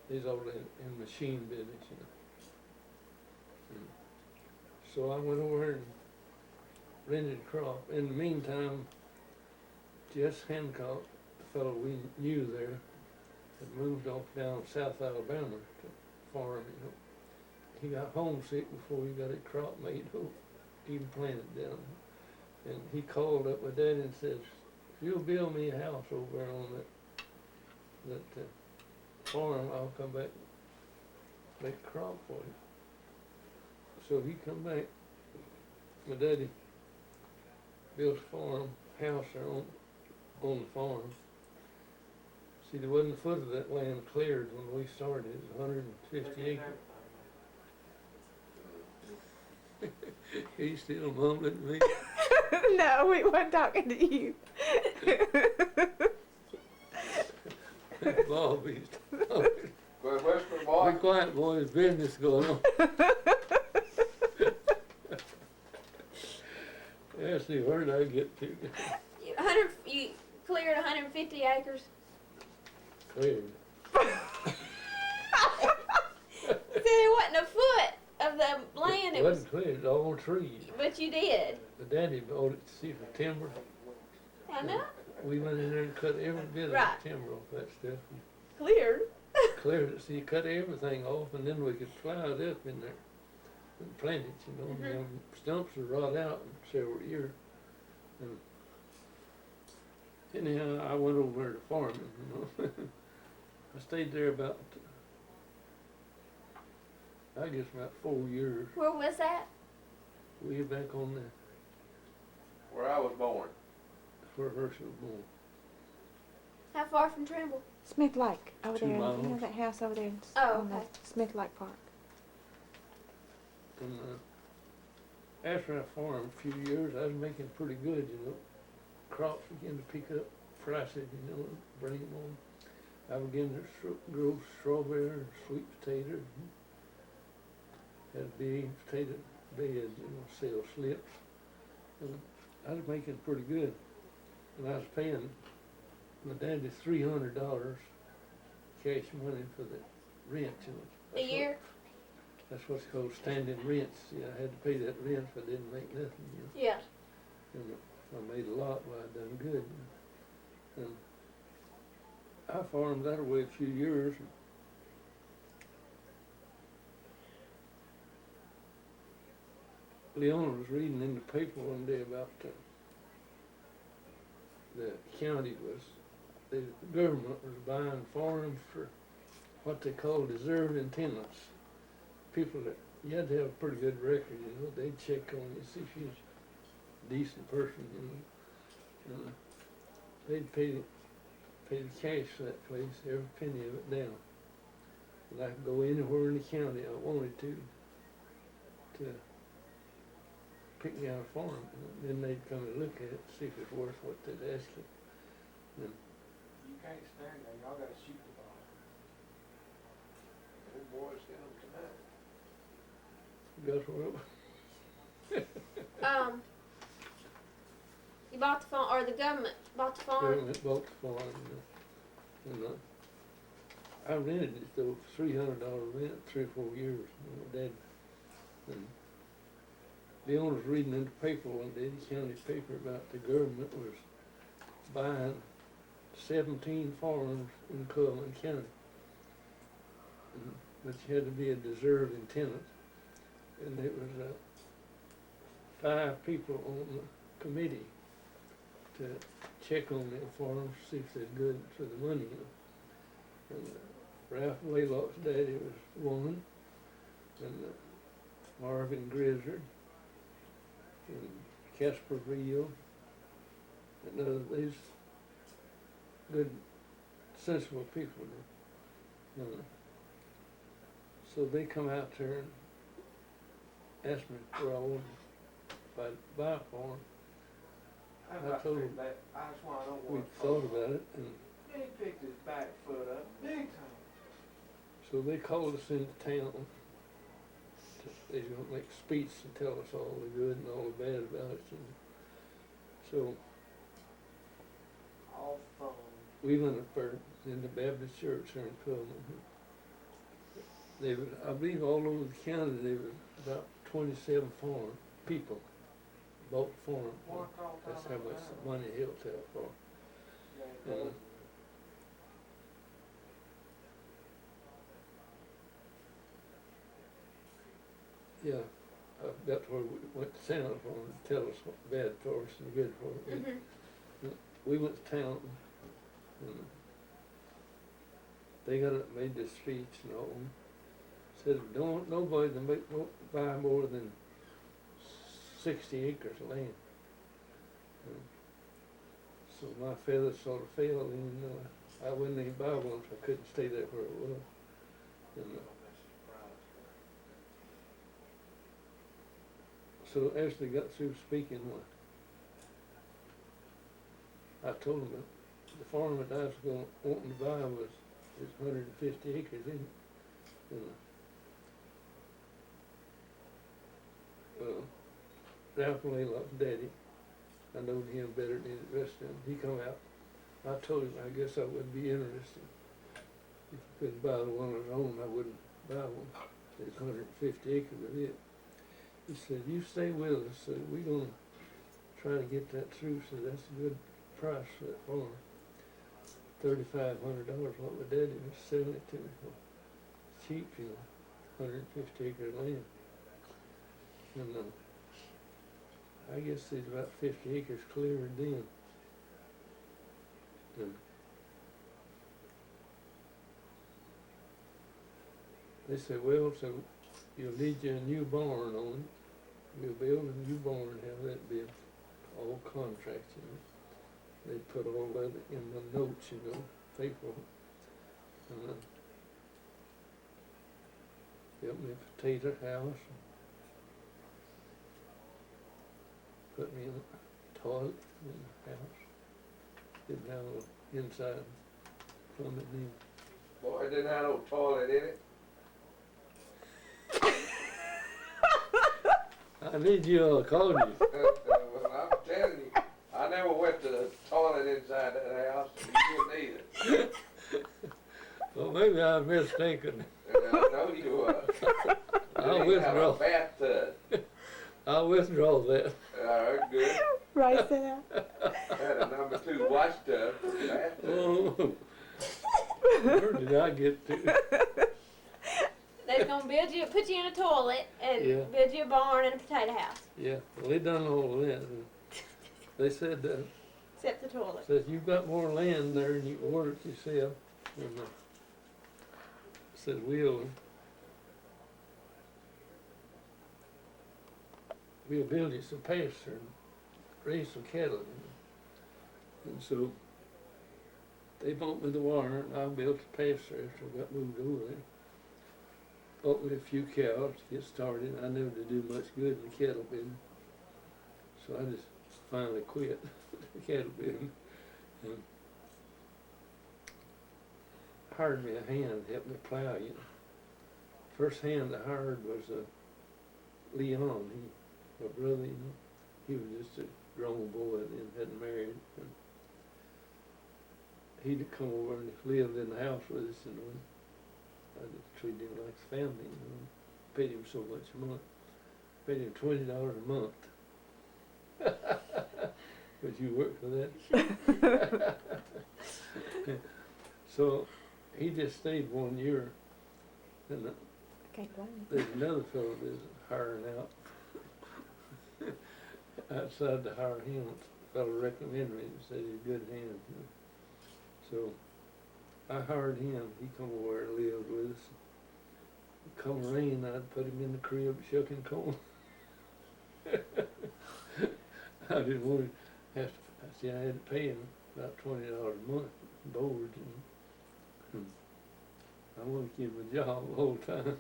he's all in machine business, you know. And so I went over and rented a crop. In the meantime, Jess Hancock, the fellow we knew there, had moved off down South Alabama to farm, you know. He got homesick before he got his crop made, even planted down. And he called up my daddy and says, if you'll build me a house over there on that farm, I'll come back and make a crop for you. So he come back, my daddy built a house there on the farm. See, there wasn't a foot of that land cleared when we started. It was 150 acres. He's still mumbling at me. No, we weren't talking to you. Bobby's Quit whispering, Be boy. quiet, boy, there's business going on. That's the word I get to. You cleared 150 acres. Cleared. Said there wasn't a foot of the land. It wasn't cleared, it was all trees. But you did. The daddy bought it to see for timber. I know. We went in there and cut every bit of Right. the timber off that stuff. Cleared. Cleared it, so you cut everything off, and then we could plow it up in there and plant it, you know. Mhm. And them stumps would rot out in several years. And anyhow, I went over there to farming, you know. I stayed there about, I guess about 4 years. Where was that? Way back on the, Where I was born. where Herschel was born. How far from Trimble? Smith Lake over 2 there. You know miles. that house over there Oh, on the okay. Smith Lake Park. And after I farmed a few years, I was making pretty good, you know. Crops began to pick up prices, you know, bring them on. I began to grow strawberry and sweet potatoes. Had a big potato bed, you know, sell slips. And I was making pretty good. And I was paying my daddy $300 cash money for the rent, you know. A year? That's what's called standing rents. Yeah, I had to pay that rent if I didn't make nothing, you know. Yeah. And I made a lot, but I done good. And I farmed that away a few years. Leona was reading in the paper one day about the county was, the government was buying farms for what they call deserving tenants. People that, you had to have a pretty good record, you know, they'd check on you, see if you're a decent person, you know. And they'd pay the cash for that place, every penny of it down. And I could go anywhere in the county I wanted to pick me out a farm, and then they'd come and look at it, see if it's worth what they'd ask you. And You can't stand there, y'all gotta shoot the ball. Old boys get them tonight. guess what? You bought the farm, or the government bought the farm? Government bought the farm, you know. And I rented it though, for $300 rent, 3 or 4 years, you know, Dad. And the owner was reading in the paper one day, the county paper, about the government was buying 17 farms in Coleman County. But you had to be a deserving tenant. And there was 5 people on the committee to check on their farms, see if they're good for the money. You know. And Ralph Laylock's daddy was one, and Marvin Grizzard, and Casper Reel, and these good, sensible people. You know. So they come out there and asked me where I wanted if I'd buy a farm. I told them That's why I don't we want to. thought about it, and He picked his back foot up big time. so they called us into town. They were gonna make a speech and tell us all the good and all the bad about it. And so All fun. we went up there in the Baptist church here in Coleman. They were, I believe all over the county, there were about 27 farm people bought the farm. That's how much money helped out for. And yeah, that's where we went to town for them to tell us what's bad for us and good for us. Mm-hmm. We went to town and they got up and made this speech and all. Said, don't nobody buy more than 60 acres of land. So my feathers sort of fell, and I wouldn't even buy one, so I couldn't stay there where it was. And, so as they got through speaking, I told them that the farm that I was wanting to buy was 150 acres in it. Ralph Laylock's daddy, I knowed him better than the rest of them. He come out. I told him I guess I wouldn't be interested. If I couldn't buy the one of his own, I wouldn't buy one. It's 150 acres of it. He said, you stay with us, so we're going to try to get that through, so that's a good price for that farm. $3,500, what my daddy was selling it to me for. Cheap, you know, 150 acres of land. And I guess there's about 50 acres cleared then. And they said, well, so you'll need you a new barn on it. We'll build a new barn and have that built, all contracts, you know. They put all that in the notes, you know, paper. And built me a potato house. Put me in a toilet in the house. Didn't have no inside plumbing in. Boy, it didn't have no toilet in it. I need you to call you. Well, I'm telling you, I never went to the toilet inside that house, and you didn't either. Well, maybe I'm mistaken. And I know you were. I'll You didn't have a withdraw. bathtub. I'll withdraw that. All right, good. Race it out. Had a number 2 wash tub for the bathtub. Oh, where did I get to? They're gonna put you in a toilet and Yeah. build you a barn and a potato house. Yeah, well, they done all of that. They said that, Except the toilet. says you've got more land there and you can order it yourself. And said we'll build you some pasture and raise some cattle. And so they bought me the water and I built the pasture after I got moved over there. Bought me a few cows to get started. I never did do much good in the cattle business. So I just finally quit the cattle business and hired me a hand to help me plow, you know. First hand I hired was Leon, my brother, you know. He was just a grown boy and hadn't married. And he'd come over and lived in the house with us, you know. I just treated him like family, you know. Paid him so much a month. Paid him $20 a month. Would you work for that? So he just stayed 1 year, and Can't blame you. there's another fellow that's hiring out. I decided to hire him. A fellow recommended me and said he's a good hand. You know. So I hired him. He come over and lived with us. Come rain, I'd put him in the crib shucking corn. I didn't want to have to. I had to pay him about $20 a month board, and I wanted to give him a job the whole time.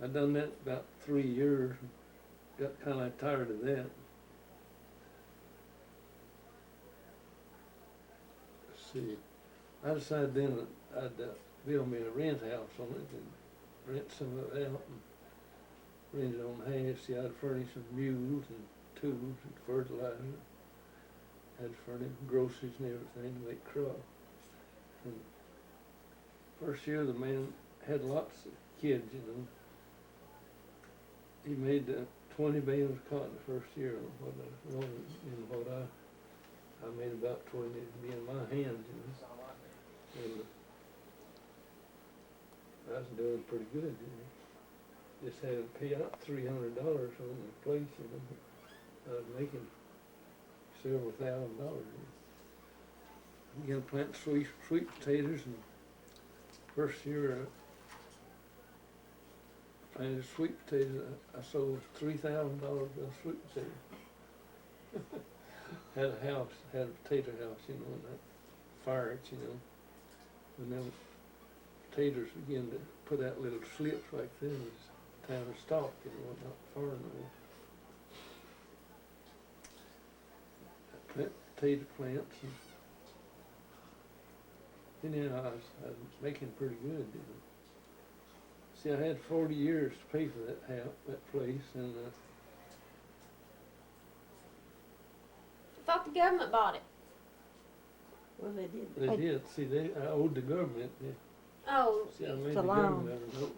I done that about 3 years. Got kind of tired of that. Let's see. I decided then that I'd build me a rent house on it and rent some of it out and rent it on half. See, I'd furnish some mules and tools and fertilizer. I'd furnish groceries and everything to make crop. And first year the man had lots of kids, you know. He made 20 bales of cotton the first year on what I made about 20 be in my hands, you know. And I was doing pretty good, you know. Just had to pay out $300 on the place, you know. I was making several $1,000. You know. I began to plant sweet potatoes, and first year I planted sweet potatoes. I sold $3,000 worth of sweet potatoes. Had a house, had a potato house, you know, and I fired it, you know. And then potatoes began to put out little slips like this. It's time to stop, you know, not far enough. I plant potato plants, and then I was making pretty good, you know. See, I had 40 years to pay for that house, that place, and I thought the government bought it. Well, they did. they did. See, I owed the government. Oh, See, I made It's the a loan. government a note.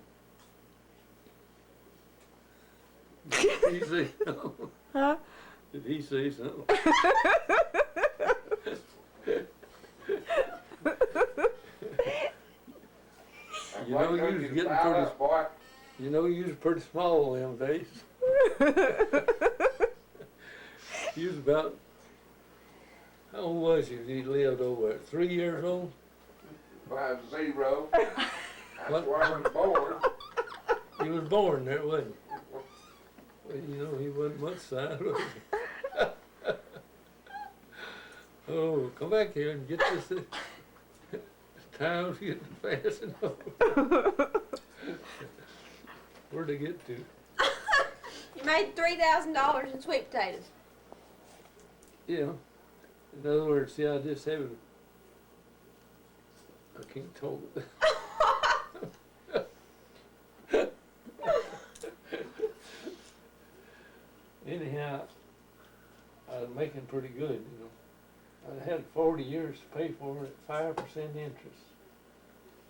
Did he say something? Huh? Did he say something? You know, you was getting pretty. Boy. You know, you was pretty small them days. You was about. How old was you? You lived over there? 3 years old. 50. That's What? where I was born. You was born there, wasn't you? Well, you know, he wasn't much size, was he? Oh, come back here and get this. Time's getting fast enough. Where'd they get to? you made $3,000 in sweet potatoes. Yeah. In other words, see, I just haven't. I can't talk. Anyhow, I was making pretty good, you know. I had 40 years to pay for it at 5% interest.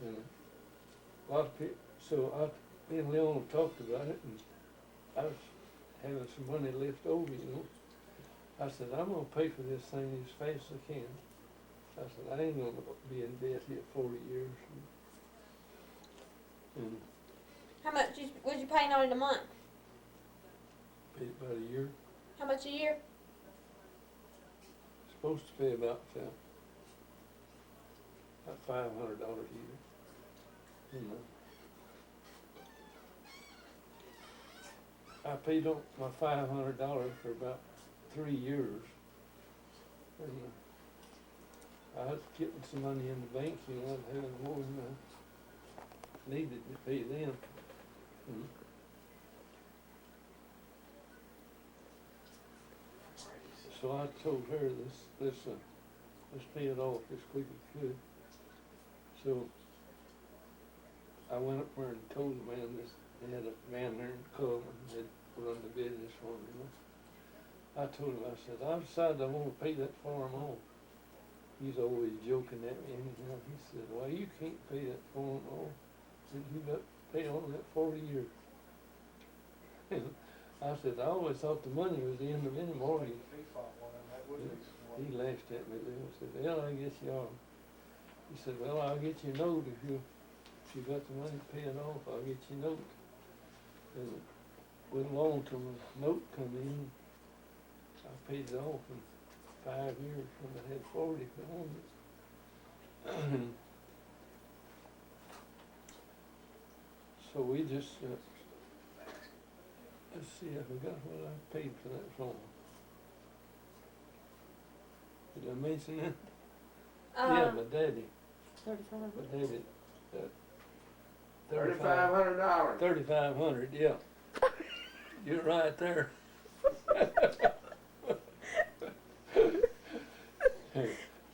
And a lot of people, so me and Leon talked about it, and I was having some money left over, you know. I said, I'm gonna pay for this thing as fast as I can. I said, I ain't gonna be in debt here 40 years. And How much was you paying on it a month? paid about a year. How much a year? Supposed to pay about $500 a year. You know. I paid on my $500 for about 3 years. And I was getting some money in the bank, you know, I was having more than I needed to pay them. And so I told her let's pay it off as quick as we could. So I went up there and told the man this, they had a man there in Coleman that run the business for me, you know. I told him, I said, I decided I want to pay that farm off. He's always joking at me, anyhow. He said, well, you can't pay that farm off. You got to pay on that 40 years. I said, I always thought the money was the end of any mortgage. He laughed at me then and said, well, I guess you are. He said, well, I'll get you a note if you got the money paying off, I'll get you a note. And went along till the note come in. I paid it off in 5 years when I had 40 on it. So we just, let's see, I forgot what I paid for that farm. Did I mention that? Yeah, my daddy. 35. My daddy. $3,500. 3,500, yeah. You're right there.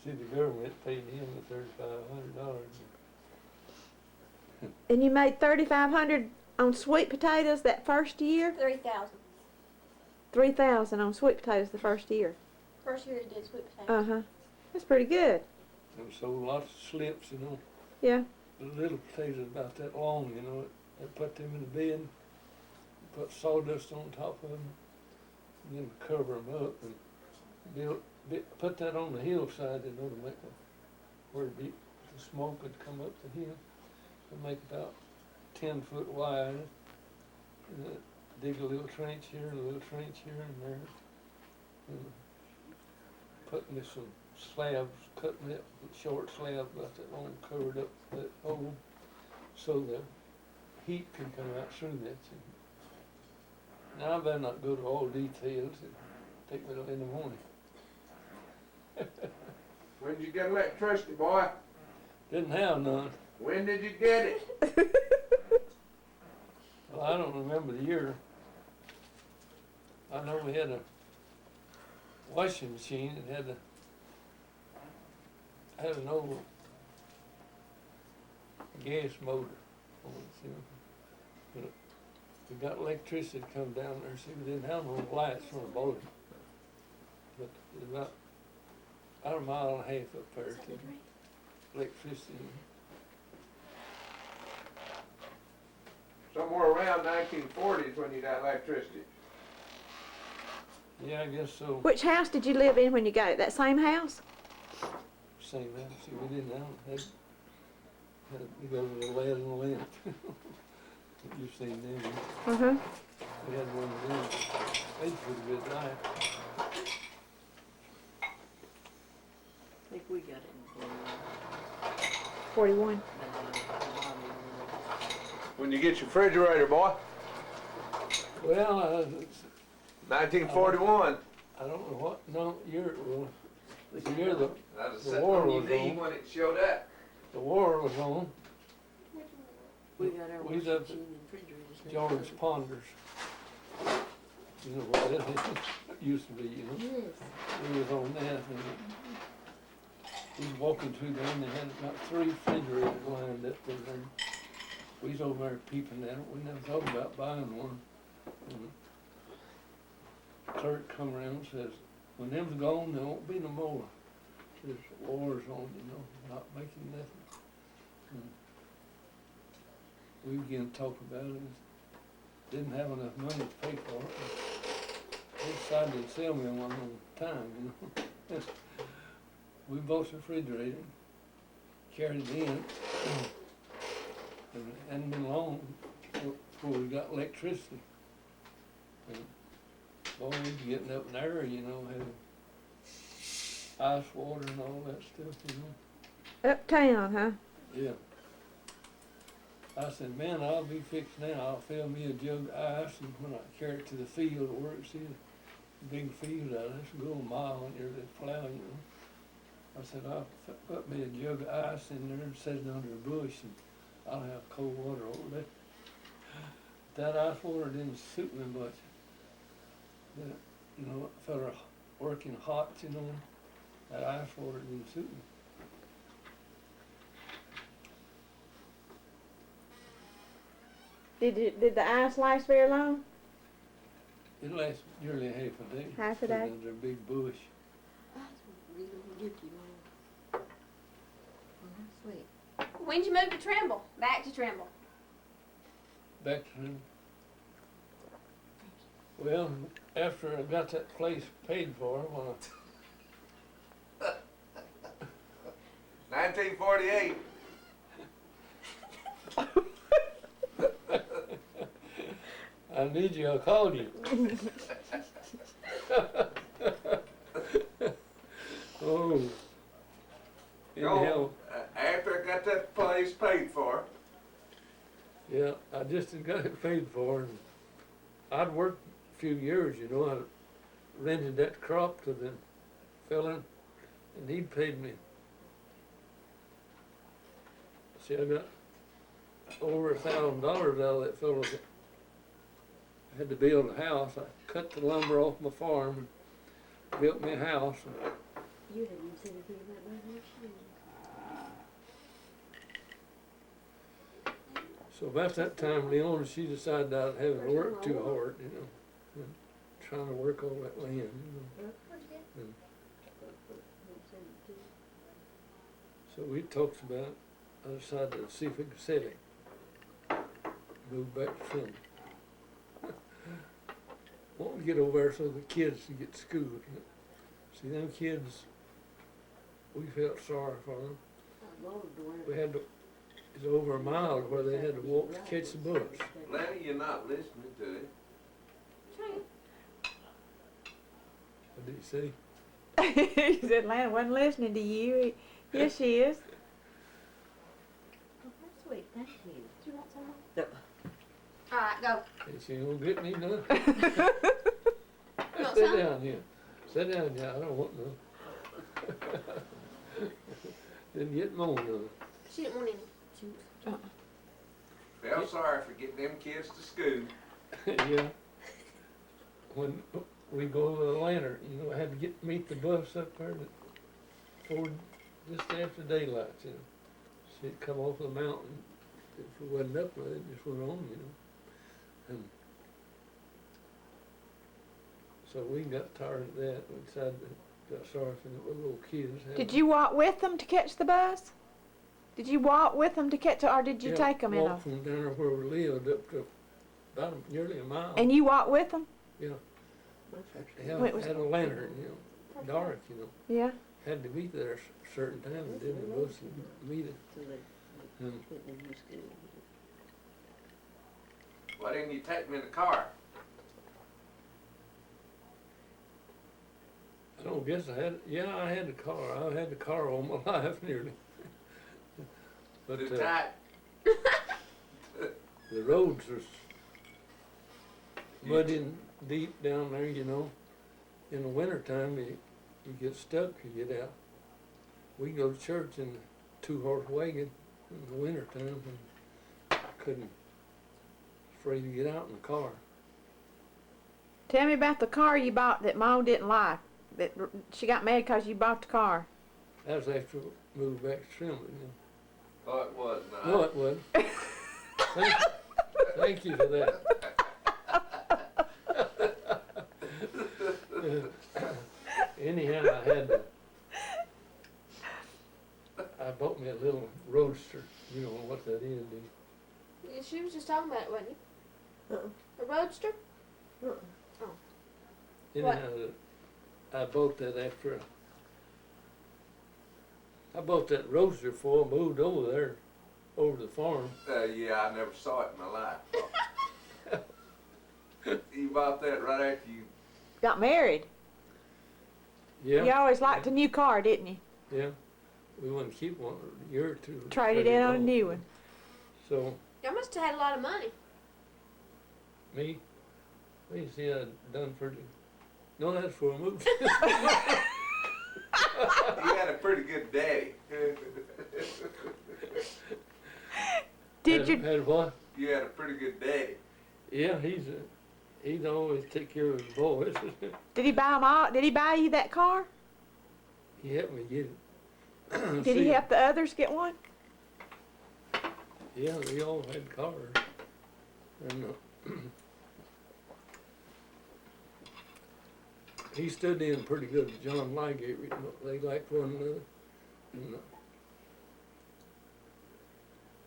See, the government paid him the $3,500. And you made 3,500 on sweet potatoes that first year? 3,000. 3,000 on sweet potatoes the first year. First year he did sweet potatoes. Uh-huh. That's pretty good. And sold lots of slips, you know. Yeah. The little potatoes about that long, you know. They put them in the bin, put sawdust on top of them, and then cover them up and put that on the hillside, you know, to make where the smoke would come up the hill. And make about 10 foot wide. And dig a little trench here, a little trench here and there. And putting some slabs, cutting it short slabs about that long, covered up that hole so the heat can come out through that. Now I better not go to all details. It'll take me till in the morning. When did you get electricity, boy? Didn't have none. When did you get it? Well, I don't remember the year. I know we had a washing machine that had an old gas motor on it, you know. But we got electricity to come down there, see, we didn't have no lights on the boat. But it's about a mile and a half up there to electricity. Somewhere around 1940s when you got electricity. Yeah, I guess so. Which house did you live in when you got it? That same house? Same house. See, we didn't have we go to the lead and the lamp. You've seen them. Uh-huh. We had one of them. They had a pretty good life. I think we got it in 41. When you get your refrigerator, boy? Well, 1941. I don't know what year it was. The year I was the sitting war on your was knee on. when it showed up. The war was on. We got our We was washing up machine and refrigerators. now. George Ponders. You know what that is? Used to be, you know. Yes. We was on that and we was walking through there and they had about 3 refrigerators lined up there. And we was over there peeping at it. We never thought about buying one. And clerk come around and says, when them's gone, there won't be no more. Says, war's on, you know, not making nothing. And we began to talk about it. didn't have enough money to pay for it. They decided to sell me one on time, you know. We bought the refrigerator, carried it in, and it hadn't been long before we got electricity. And boy, we was getting up in there, you know, having ice water and all that stuff, you know. Uptown, huh? Yeah. I said, man, I'll be fixed now. I'll fill me a jug of ice, and when I carry it to the field at work, see a big field out there, it's go a mile in there, that plow, you know. I said, I'll put me a jug of ice in there and set it under a bush, and I'll have cold water over there. That ice water didn't suit me much. That, you know, a fella working hot, you know, that ice water didn't suit me. Did the ice last very long? It lasts nearly half a day. Half a Put it day? under a big bush. That's really get you, man. Well, that's sweet. When'd you move to Trimble? Back to Trimble. Back to him. Well, after I got that place paid for, when 1948. I need you, I called you. Oh. Anyhow, After I got that place paid for, yeah, I just had got it paid for, and I'd worked a few years, you know. I rented that crop to the fella, and he'd paid me. See, I got over $1,000 out of that fella. I had to build a house. I cut the lumber off my farm and built me a house. And You didn't even say anything about my machine. so about that time, Leona, she decided I was having to work too hard, you know, and trying to work all that land, you know. And so we talked about it. I decided to see if we could sell it. Move back to Flint. Want to get over there so the kids can get to school. You know. See, them kids, we felt sorry for them. We had to, it's over a mile where they had to walk to catch the bus. Lenny, you're not listening to it. What did he say? He said Lana wasn't listening to you. Yes, she is. Oh, that's sweet, thank you. Do you want some? No. All right, go. And she don't get me none. You want Sit some? down here. Sit down here. I don't want none. Didn't get more none. She didn't want any. Felt sorry for getting them kids to school. Yeah. When we go to Atlanta, you know, I had to meet the bus up there before just after daylight, you know. She'd come off the mountain. If it wasn't up with it, just went on, you know. And so we got tired of that. We decided to got sorry for the little kids. Did you walk with them to catch the bus? Did you walk with them to catch it, or did you take them in a? Walked from down there where we lived up to about nearly a mile. And you walked with them? Yeah. When it was- Had a lantern, you know, dark, you know. Yeah. Had to be there a certain time, and then the bus would meet it. So they And put them in school. Why didn't you take me in the car? I don't guess I had the car. I had the car all my life nearly. But Too tight. the roads are muddy and deep down there, you know. In the wintertime, you get stuck, you get out. We go to church in a 2-horse wagon in the wintertime and couldn't, afraid to get out in the car. Tell me about the car you bought that Mom didn't like. That she got mad because you bought the car. That was after we moved back to Trembling, you know. Oh, it was not. No, it wasn't. Thank you for that. Anyhow, I bought me a little roadster. You don't know what that is, do you? She was just talking about it, wasn't you? A Roadster? Anyhow, I bought that after, I bought that Roadster before I moved over there, over the farm. Yeah, I never saw it in my life. You bought that right after you, Got married. You Yeah, always liked a new car, didn't you? yeah. We wouldn't keep one a year or two. Traded in on a new one. So, Y'all must have had a lot of money. me, you see, I done pretty, no, that's for a movie. you had a pretty good daddy. Did you? Had what? You had a pretty good daddy. Yeah, he'd always take care of his boys. Did he buy 'em all? Did he buy you that car? He helped me get it. Did he See, help the others get one? Yeah, they all had cars. And he stood in pretty good with John Liegate. They liked one another. And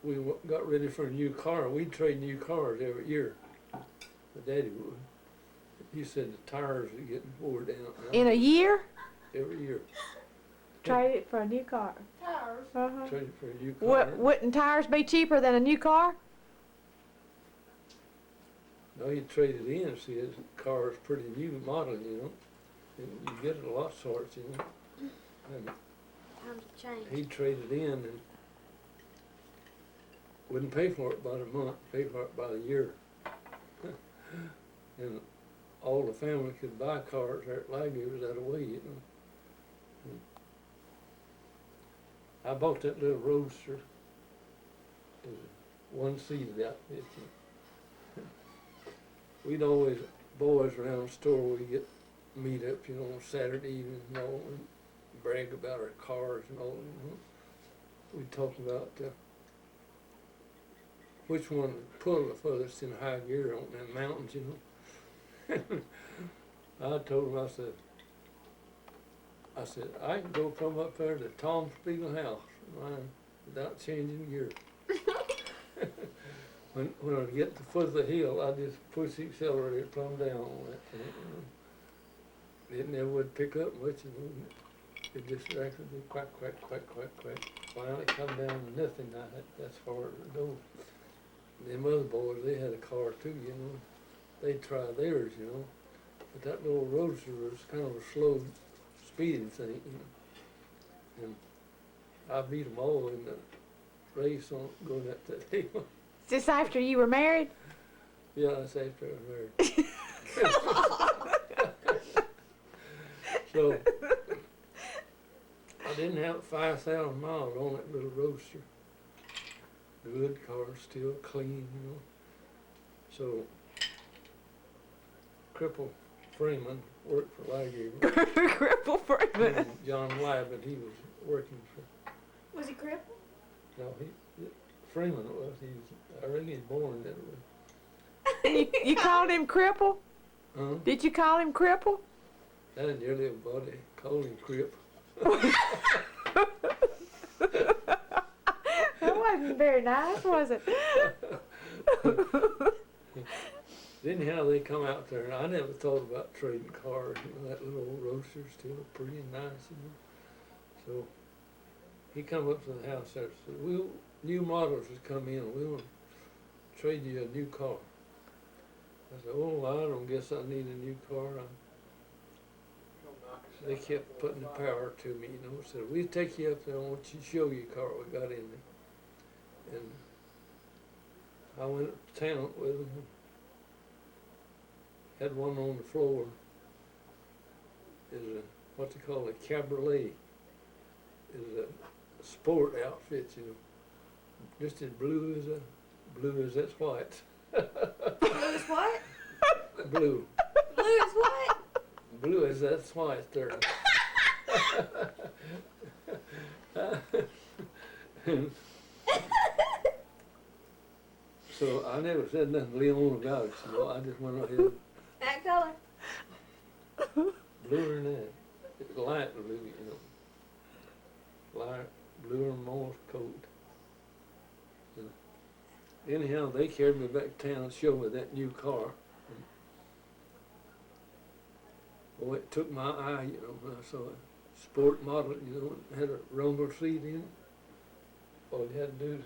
we got ready for a new car. We'd trade new cars every year. My daddy would. He said the tires are getting wore down now. In a year? Every year. Trade it for a new car. Tires. Uh-huh. Trade it for a new car. Wouldn't tires be cheaper than a new car? No, you trade it in, see, his car is pretty new model, you know, and you get it a lot sorts, you know. And Times have changed. he traded in and wouldn't pay for it by the month, pay for it by the year. And all the family could buy cars there at Liegate was that away, you know. And I bought that little Roadster. It was a one-seated outfit. You know. We'd always, boys around the store, we'd get meet up, you know, on Saturday evening and all, and brag about our cars and all, you know. We'd talk about which one would pull the furthest in high gear on them mountains, you know. I told him, I said, I can go from up there to Tom Spiegel house, mine, without changing gear. When I get to the foot of the hill, I just push the accelerator plumb down on that thing. You know. It never would pick up much, you know. It just actually quack, quack, quack, quack, quack. Finally come down to nothing. That's far as it goes. Them other boys, they had a car too, you know. They tried theirs, you know. But that little Roadster was kind of a slow speeding thing, you know. And I beat them all in the race on going up that hill. Just after you were married? Yeah, that's after I was married. So, I didn't have 5,000 miles on that little Roadster. Good car, still clean, you know. So, Cripple Freeman worked for Liegate. Cripple Freeman. And John Lyman, he was working for, Was he crippled? no, Freeman was, he was already born that way. You called him Cripple? Huh? Did you call him Cripple? That didn't nearly everybody called him Crip. That wasn't very nice, was it? Anyhow, they come out there, and I never thought about trading cars. You know, that little old Roadster's still pretty nice, you know. So he come up to the house there and said, new models has come in, we'll trade you a new car. I said, oh, I don't guess I need a new car. They kept putting the power to me, you know, said, we'll take you up there, I want you to show you a car we got in there. And I went up to town with them, had one on the floor. Is a, what they call a cabriolet. Is a sport outfit, you know. Just as blue as that's white. Blue is what? Blue. Blue is what? Blue as that's white there. So I never said nothing to Leon about it, so I just went ahead. That color. Bluer than that. It's light blue, you know. Light bluer than Morse coat. So anyhow, they carried me back to town and showed me that new car. Boy, it took my eye, you know, when I saw a sport model, you know, and had a rumble seat in it. All you had to do is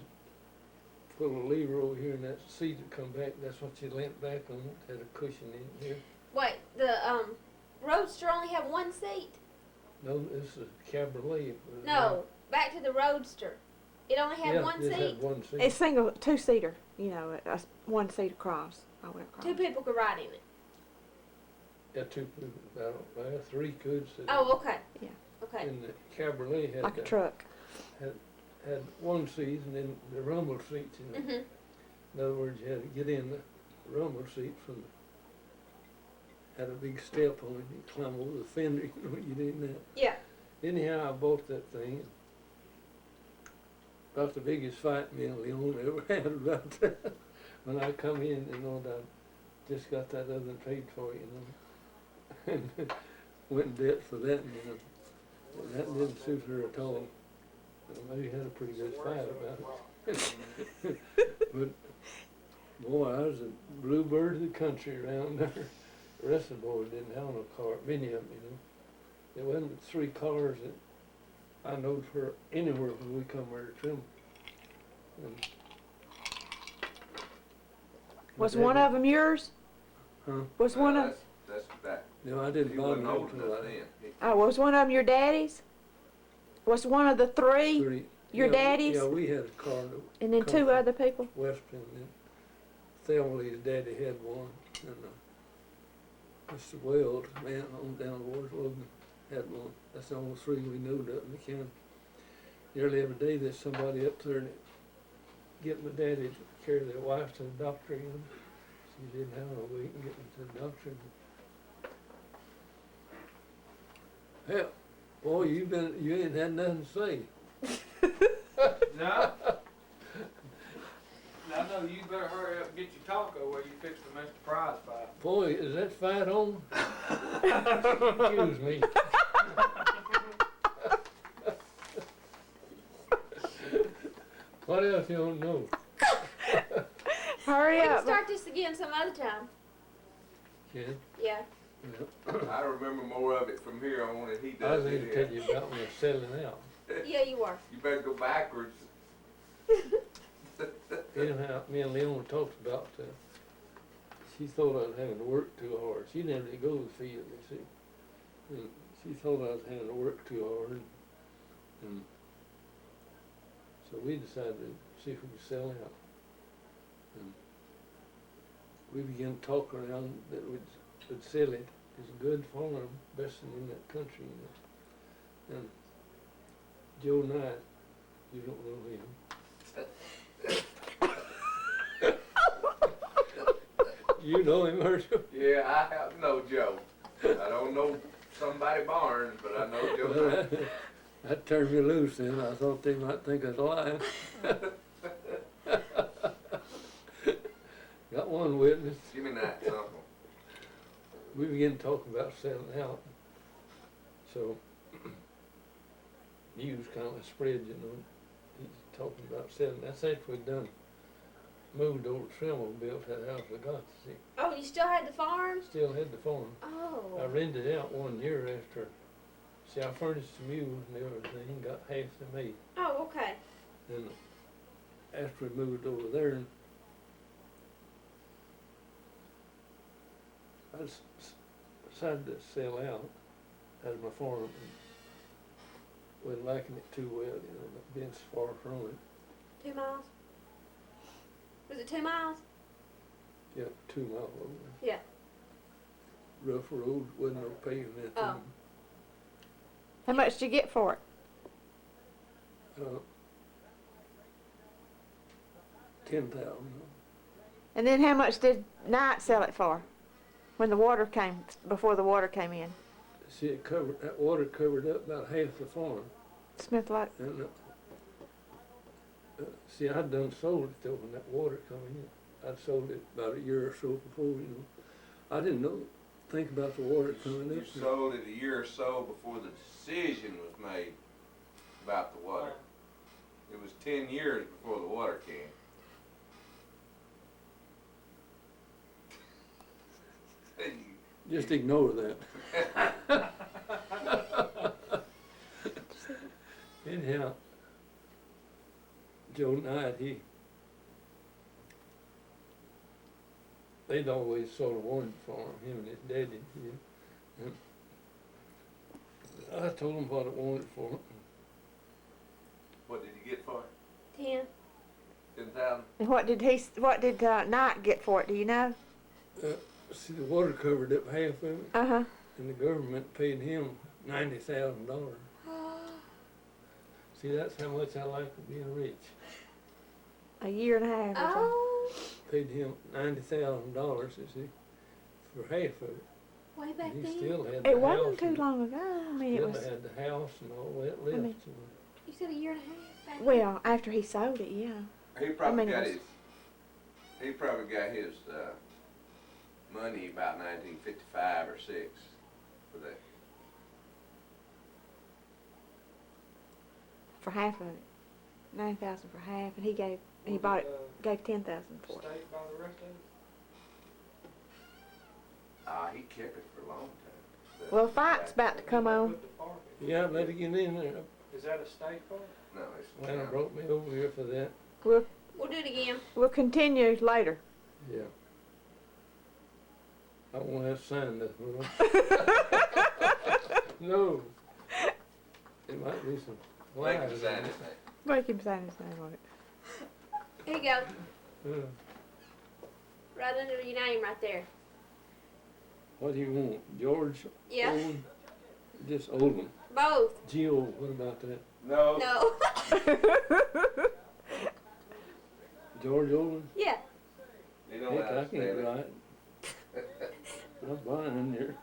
put a lever over here and that seat would come back. That's what you leant back on. It had a cushion in here. Wait, the Roadster only have one seat? No, this is a Cabriolet. No, back to the Roadster. It only had one it seat? had one seat. It's single, two-seater, you know, one seat across. I went across. Two people could ride in it. Yeah, two people, about three could sit Oh, okay. Yeah. Okay. in the Cabriolet had Like a that- truck. had one seat and then the rumble seats in it. Mhm. In other words, you had to get in the rumble seat from had a big step on it. You climb over the fender, you know, you did that. Yeah. Anyhow, I bought that thing. About the biggest fight me and Leon ever had about that. When I come in, you know, I just got that other one paid for, you know. And went in debt for that, you know. And that didn't suit her at all. Maybe had a pretty good fight about it. But boy, I was a bluebird of the country around there. The rest of the boys didn't have no car, many of them, you know. There wasn't but 3 cars that I knowed for anywhere when we come there to trim. And Was one of them yours? Huh? Was one of, That's back. No, I didn't He buy wasn't them old until enough I then. was one of them your daddy's? Was one of the three 3. your Yeah, daddy's? Yeah, we had a car that And then come 2 from other people? Western, and Thelma's daddy had one, and Mr. Wells, man on down Wars Logan, had one. That's the only 3 we knew of in the county. Nearly every day there's somebody up there and get my daddy to carry their wife to the doctor, you know. She didn't have no way to get them to the doctor. Hell, boy, you ain't had nothing to say. No? I know you better hurry up and get your taco where you fix to miss the prize fight. Boy, is that fight on? Excuse me. What else you don't know? Hurry We can up. start this again some other time. Ken? Yeah. I remember more of it from here on than he I does was in going to here. tell you about when I was selling out. Yeah, you are. You better go backwards. Anyhow, me and Leon talked about, she thought I was having to work too hard. She never did go to the field, you see. And she thought I was having to work too hard. And so we decided to see if we could sell out. And we began to talk around that we'd sell it. It's a good farm, best in that country, you know. And Joe Knight, you don't know him. You know him, Herschel? Yeah, I have no Joe. I don't know somebody Barnes, but I know Joe. Well, Knight. that turned me loose then. I thought they might think I was lying. Got one witness. Give me that something. We began talking about selling out. So, news kind of spread, you know. He's talking about selling. That's after we'd done moved over to Tremble, built that house I got, see. Oh, you still had the farm? Still had the farm. I Oh. rented it out 1 year after. See, I furnished the mules and everything, got half to me. Oh, okay. And after we moved over there, I decided to sell out as my farm. And wasn't liking it too well, you know, not being so far from it. 2 miles? Was it 2 miles? Yeah, 2 miles over. Yeah. Rough road, wasn't no pavement. Oh. How much did you get for it? Uh, 10,000. And then how much did Knight sell it for? When the water came, before the water came in? See, that water covered up about half the farm. Smith Lake. And see, I'd done sold it though when that water come in. I'd sold it about a year or so before, you know. I didn't think about the water coming You up. sold it a year or so before the decision was made about the water. It was 10 years before the water came. Just ignore that. Anyhow, Joe Knight, they'd always sort of wanted for him and his daddy. And I told him what I wanted for him. What did you get for it? 10. 10,000? And what did Knight get for it, do you know? See, the water covered up half of it, Uh-huh. and the government paid him $90,000. See, that's how much I like being rich. A year and a half or something. Oh, Paid him $90,000, you see, for half of it. way back And he then. still had the It house. wasn't too and long ago. I mean, it Still was, had the house and all that left. mean- You said a year and a half back then? well, after he sold it, yeah. He probably it got was- his, he probably got his, money about 1955 or 6 for that. For half of it. 9,000 for half, and he gave 10,000 for it. State by the rest of it? He kept it for a long time. Well, fight's about to come on. Put the park in. Yeah, let it get in there. Is that a state park? No, it's. Lana brought me over here for that. We'll We'll do it again. we'll continue later. Yeah. I won't have to sign this, will I? No. It might be some Make him lies sign in his it. name. Make him sign his name on it. Here you go. Right under your name right there. What do you want? George? Yeah. Owen? Just Olin. Both. Geo, what about that? No. No. George Olin? Yeah. You don't Heck, I understand can't it. write. I'm blind here.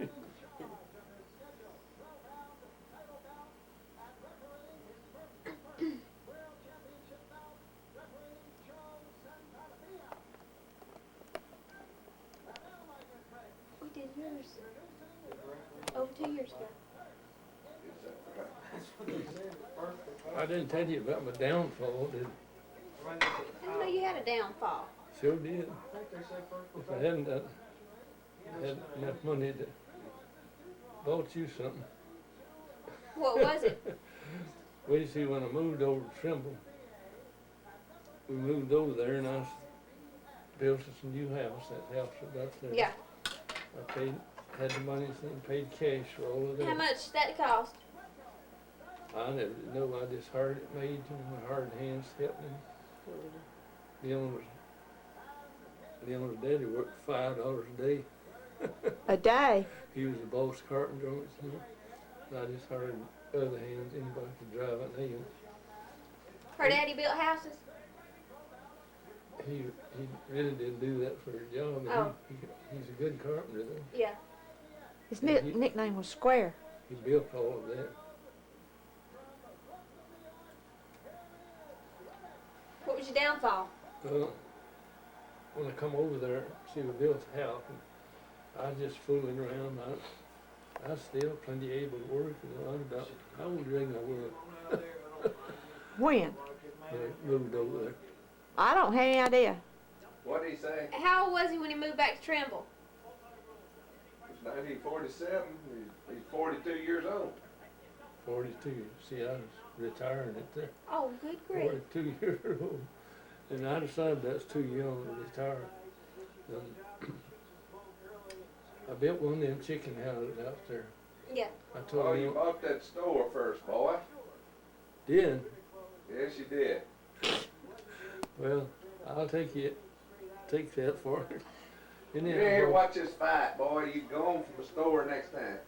We did yours over 2 years ago. I didn't tell you about my downfall, did I? I didn't know you had a downfall. Sure did. I think they say first If I hadn't had enough money to bought you something. What was it? Well, you see, when I moved over to Trimble, we moved over there and I built us a new house, that house right there. Yeah. I had the money and paid cash for all of that. How much that cost? I never did know, I just hired it made, and my hired hands helped me. The owner's daddy worked $5 a day. A day. He was the boss carpenter on it, you know. And I just hired other hands, anybody could drive it, nail. Her daddy built houses? He really didn't do that for a job, but Oh. he's a good carpenter though. Yeah. His Yeah, he- nickname was Square. He built all of that. What was your downfall? When I come over there, see, we built a house, and I was just fooling around. I was still plenty able to work, you know. I was about, how old do you reckon I was When? when I moved over there? I don't have any idea. What'd he say? How old was he when he moved back to Trimble? It's 1947. He's 42 years old. 42. See, I was retiring at there. Oh, good grief. 42 years old. And I decided that's too young to retire. I built one of them chicken houses out there. Yeah. I told Oh, him, you bought that store first, boy. did. Yes, you did. Well, I'll take that for it. And You then didn't hear watch this fight, boy. You go home from the store next time.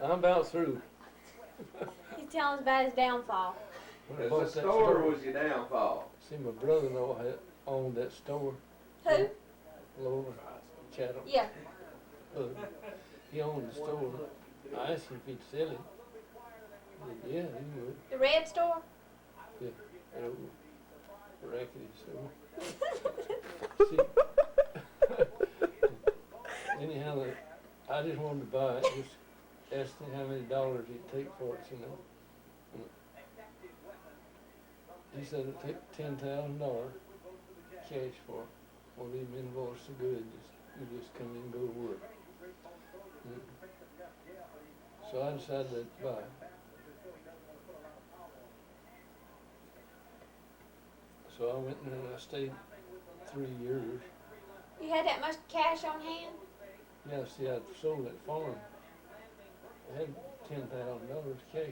I'm about through. He's telling us about his downfall. When I The bought that store was your downfall. See, my brother-in-law had owned that store, Who? Lower Chatham. Yeah. He owned the store. I asked him if he'd sell it. He said, yeah, he would. The red store? Yeah, that old rackety store. See, anyhow, I just wanted to buy it. Just asked him how many dollars he'd take for it, you know. And he said it'd take $10,000 cash for it. Won't even invoice the goods. You just come in and go to work. So I decided to buy it. So I went in there and I stayed 3 years. You had that much cash on hand? Yeah, see, I'd sold that farm. I had $10,000 cash.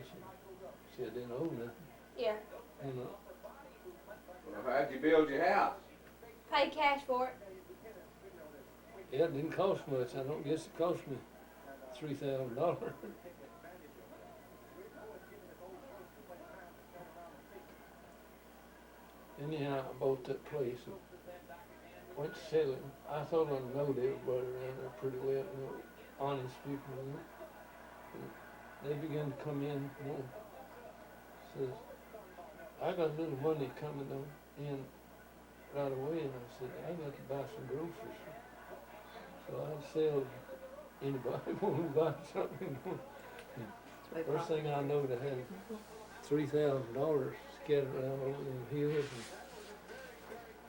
See, I didn't owe nothing. Yeah. And, Well, how'd you build your house? Paid cash for it. yeah, it didn't cost much. I don't guess it cost me $3,000. Anyhow, I bought that place and went to sell it. I thought I knowed everybody around there pretty well, you know, honest people. You know. And they began to come in, you know, says, I got a little money coming in right away, and I said, I got to buy some groceries. So I'd sell anybody want to buy something. First thing I know, I had $3,000 scattered around over them hills,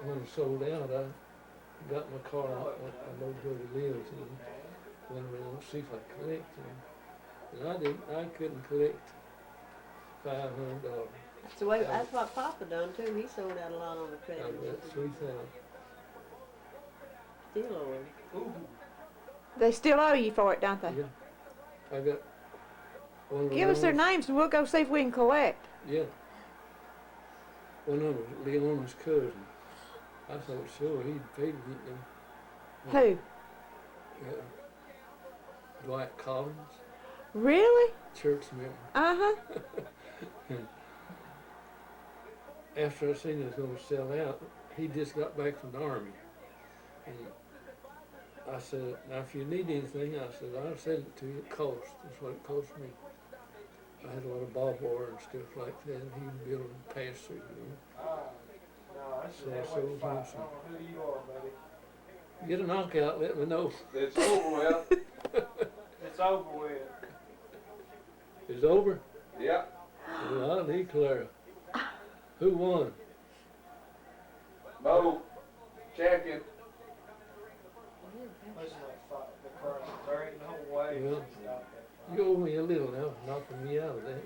and when it sold out, I got my car out, I know where he lives, and went around to see if I could collect him. And I couldn't collect $500. That's what Papa done too. He sold out a lot on the I credit. got 3,000. Still owe him. They still owe you for it, don't they? Yeah. I got one of Give us their Leona's- names and we'll go see if we can collect. Yeah. One of them was Leona's cousin. I thought, sure, he'd pay to get them. Who? Dwight Collins, Really? church member. Uh-huh. After I seen it was gonna sell out, he just got back from the army. And I said, now if you need anything, I said, I'll sell it to you at cost. That's what it cost me. I had a lot of barbed wire and stuff like that, and he was building pass through, you know. No, that's So I that sold way him fight. I some. don't know who you are, buddy. Get a knockout, let me know. It's over with. It's over with. It's over? Yeah. Well, I'll declare. Who won? Bo, champion. Listen to that fight, the crowd. There ain't no way Well, to stop that fight. You owe me a little now, knocking me out of that.